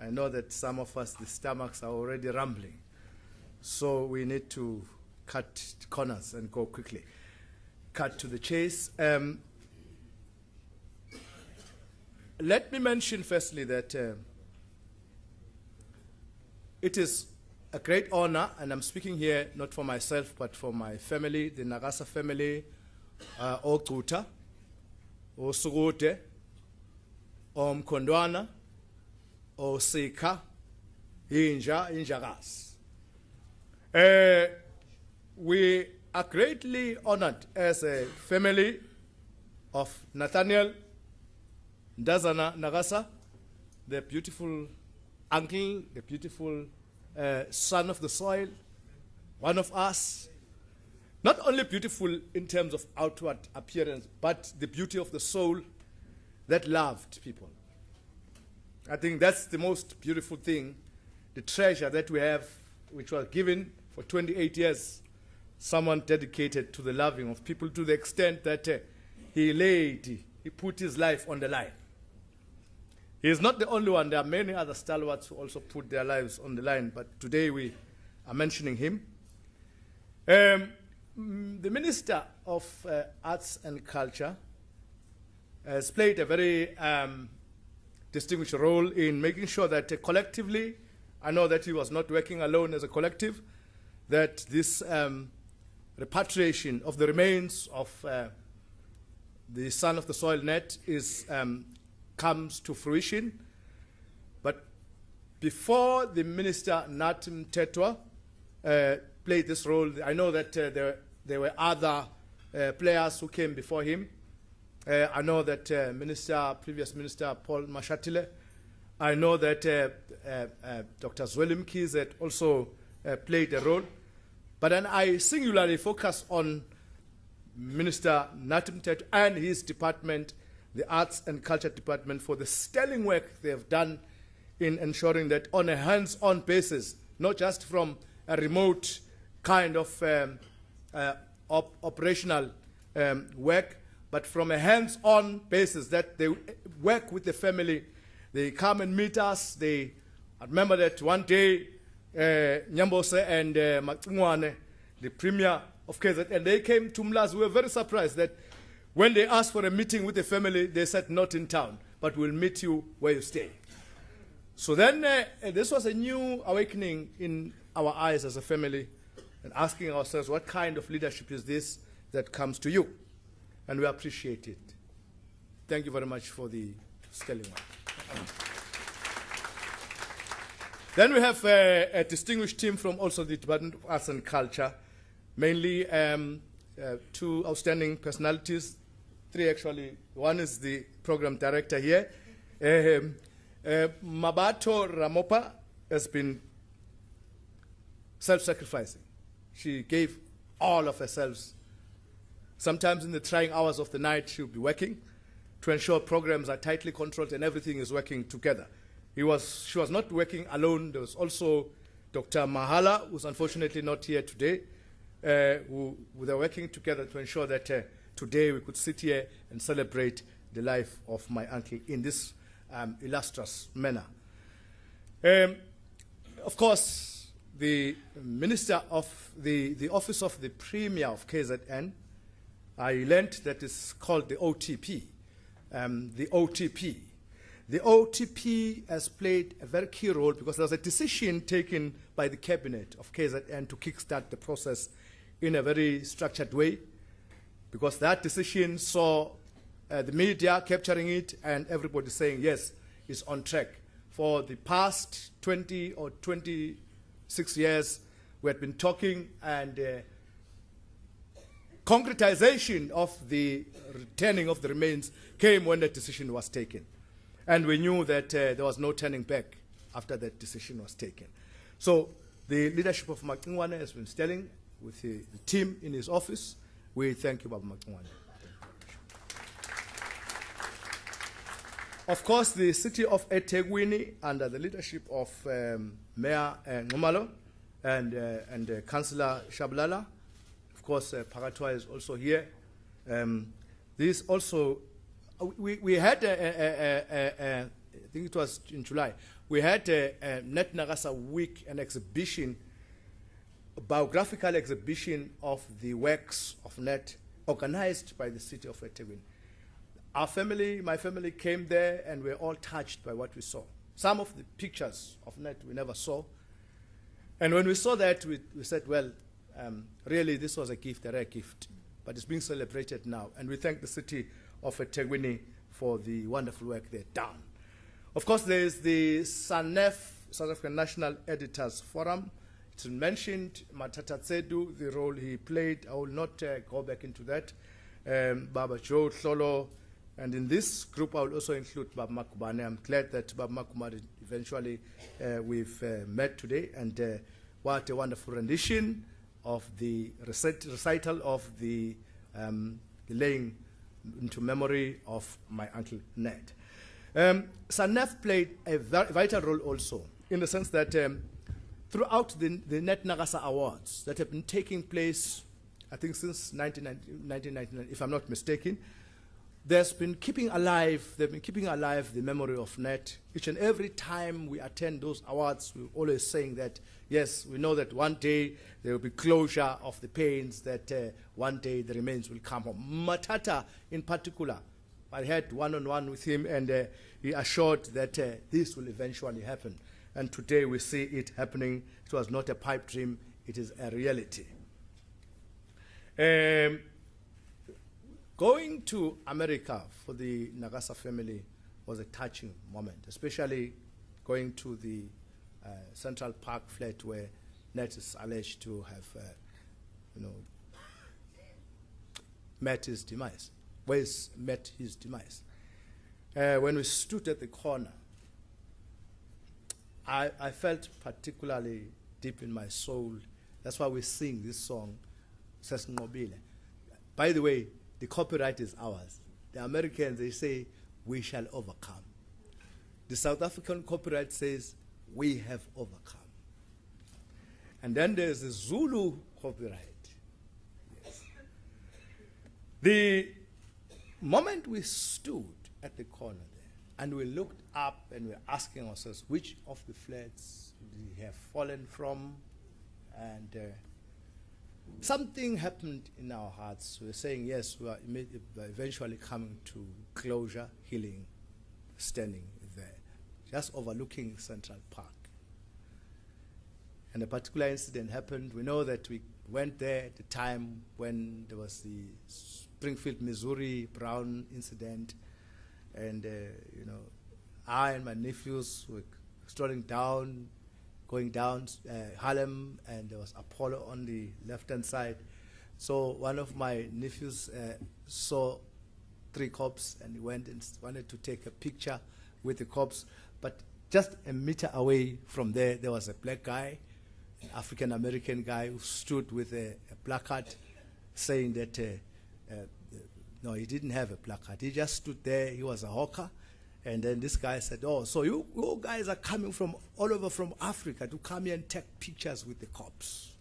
I know that some of us, the stomachs are already rumbling. So we need to cut corners and go quickly. Cut to the chase. Let me mention firstly that it is a great honor, and I'm speaking here not for myself but for my family, the Nakasa family, Okuta, Osugude, Omkondwana, Osika, Injagas. We are greatly honored as a family of Nathaniel Ndazana Nakasa, the beautiful uncle, the beautiful son of the soil, one of us. Not only beautiful in terms of outward appearance, but the beauty of the soul that loved people. I think that's the most beautiful thing, the treasure that we have, which was given for 28 years, someone dedicated to the loving of people to the extent that he put his life on the line. He is not the only one. There are many other stalwarts who also put their lives on the line, but today we are mentioning him. The Minister of Arts and Culture has played a very distinguished role in making sure that collectively, I know that he was not working alone as a collective, that this repatriation of the remains of the son of the soil net comes to fruition. But before the Minister Nat Nakasa played this role, I know that there were other players who came before him. I know that previous Minister Paul Mashatile, I know that Dr. Zweli Mkhize also played a role. But then I singularly focus on Minister Nat Nakasa and his department, the Arts and Culture Department, for the sterling work they have done in ensuring that on a hands-on basis, not just from a remote kind of operational work, but from a hands-on basis, that they work with the family. They come and meet us. I remember that one day, Nyambose and Macingwane, the Premier of KZN, and they came to Mlazi. We were very surprised that when they asked for a meeting with the family, they said, not in town, but we'll meet you where you stay. So then this was a new awakening in our eyes as a family, and asking ourselves, what kind of leadership is this that comes to you? And we appreciate it. Thank you very much for the sterling work. Then we have a distinguished team from also the Department of Arts and Culture, mainly two outstanding personalities, three actually. One is the program director here. Mabato Ramopa has been self-sacrificing. She gave all of herself. Sometimes in the trying hours of the night, she'll be working to ensure programs are tightly controlled and everything is working together. She was not working alone. There was also Dr. Mahala, who's unfortunately not here today, who were working together to ensure that today we could sit here and celebrate the life of my uncle in this illustrious manner. Of course, the Minister of the Office of the Premier of KZN, I learned that it's called the OTP. The OTP. The OTP has played a very key role because there was a decision taken by the cabinet of KZN to kickstart the process in a very structured way, because that decision saw the media capturing it and everybody saying, yes, it's on track. For the past 20 or 26 years, we had been talking, and concretization of the returning of the remains came when the decision was taken. And we knew that there was no turning back after that decision was taken. So the leadership of Macingwane has been sterling with the team in his office. We thank you, Baba Macingwane. Of course, the city of eThekwini, under the leadership of Mayor Ngumalo and Councillor Shabalala. Of course, Pagatwa is also here. This also, we had, I think it was in July, we had a Nat Nakasa week, an exhibition, a biographical exhibition of the works of Nat, organized by the city of eThekwini. Our family, my family came there, and we were all touched by what we saw. Some of the pictures of Nat we never saw. And when we saw that, we said, well, really, this was a gift, a rare gift, but it's being celebrated now. And we thank the city of eThekwini for the wonderful work they've done. Of course, there is the SANEF, South African National Editors Forum. It's mentioned Matata Tsedu, the role he played. I will not go back into that. Baba Joe, Thlolo, and in this group I will also include Baba Makubane. I'm glad that Baba Makubane eventually we've met today, and what a wonderful rendition of the recital of the laying into memory of my uncle Ned. SANEF played a vital role also, in the sense that throughout the Nat Nakasa Awards that have been taking place, I think since 1999, if I'm not mistaken, they've been keeping alive the memory of Nat. Each and every time we attend those awards, we're always saying that, yes, we know that one day there will be closure of the pains, that one day the remains will come home. Matata, in particular, I had one-on-one with him, and he assured that this will eventually happen. And today we see it happening. It was not a pipe dream, it is a reality. Going to America for the Nakasa family was a touching moment, especially going to the Central Park flat where Nat is alleged to have met his demise. Met his demise. When we stood at the corner, I felt particularly deep in my soul. That's why we sing this song, Sesngobile. By the way, the copyright is ours. The Americans, they say, we shall overcome. The South African copyright says, we have overcome. And then there's the Zulu copyright. Yes. The moment we stood at the corner there, and we looked up and we're asking ourselves, which of the flats we have fallen from, and something happened in our hearts. We're saying, yes, we are eventually coming to closure, healing, standing there, just overlooking Central Park. And a particular incident happened. We know that we went there at the time when there was the Springfield, Missouri Brown incident, and I and my nephews were strolling down, going down Harlem, and there was Apollo on the left-hand side. So one of my nephews saw 3 cops, and he went and wanted to take a picture with the cops. But just a meter away from there, there was a black guy, an African-American guy, who stood with a placard saying that, no, he didn't have a placard. He just stood there. He was a hawker. And then this guy said, oh, so you guys are coming from all over from Africa to come here and take pictures with the cops.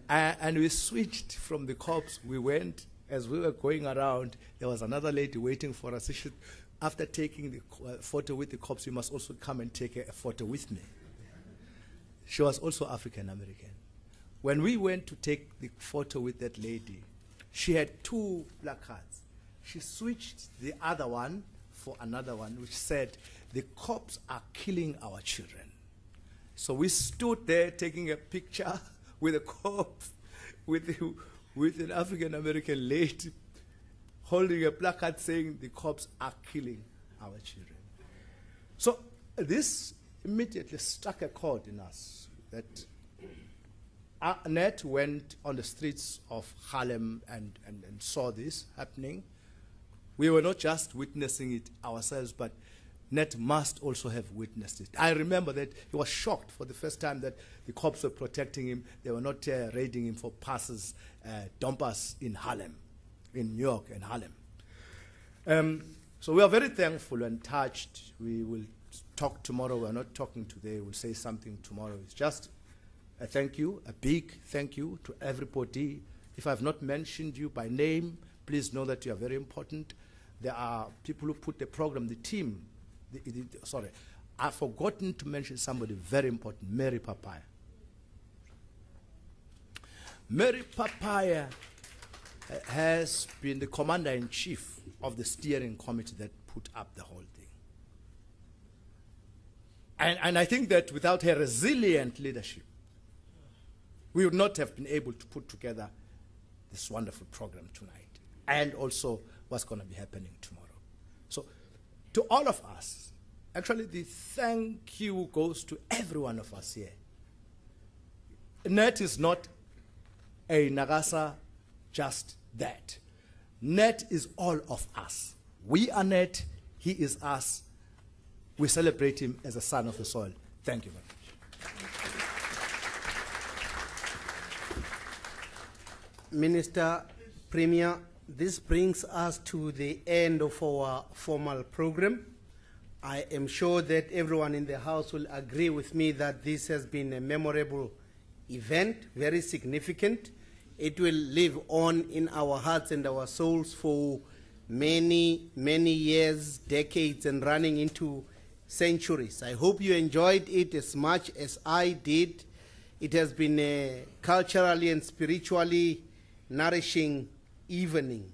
And we switched from the cops. We went, as we were going around, there was another lady waiting for us. She said, after taking the photo with the cops, you must also come and take a photo with me. She was also African-American. When we went to take the photo with that lady, she had 2 placards. She switched the other one for another one, which said, the cops are killing our children. So we stood there taking a picture with a cop, with an African-American lady holding a placard saying, the cops are killing our children. So this immediately struck a chord in us, that Nat went on the streets of Harlem and saw this happening. We were not just witnessing it ourselves, but Nat must also have witnessed it. I remember that he was shocked for the first time that the cops were protecting him. They were not raiding him for passes, dumpers in Harlem, in New York and Harlem. So we are very thankful and touched. We will talk tomorrow. We are not talking today. We'll say something tomorrow. It's just a thank you, a big thank you to everybody. If I've not mentioned you by name, please know that you are very important. There are people who put the program, the team. Sorry, I've forgotten to mention somebody very important, Mary Papaya. Mary Papaya has been the commander-in-chief of the steering committee that put up the whole thing. And I think that without her resilient leadership, we would not have been able to put together this wonderful program tonight, and also what's going to be happening tomorrow. So, to all of us, actually the thank you goes to every one of us here. Nat is not a Nakasa just that. Nat is all of us. We are Nat, he is us. We celebrate him as a son of the soil. Thank you very much. Minister, Premier, this brings us to the end of our formal program. I am sure that everyone in the House will agree with me that this has been a memorable event, very significant. It will live on in our hearts and our souls for many, many years, decades, and running into centuries. I hope you enjoyed it as much as I did. It has been a culturally and spiritually nourishing evening.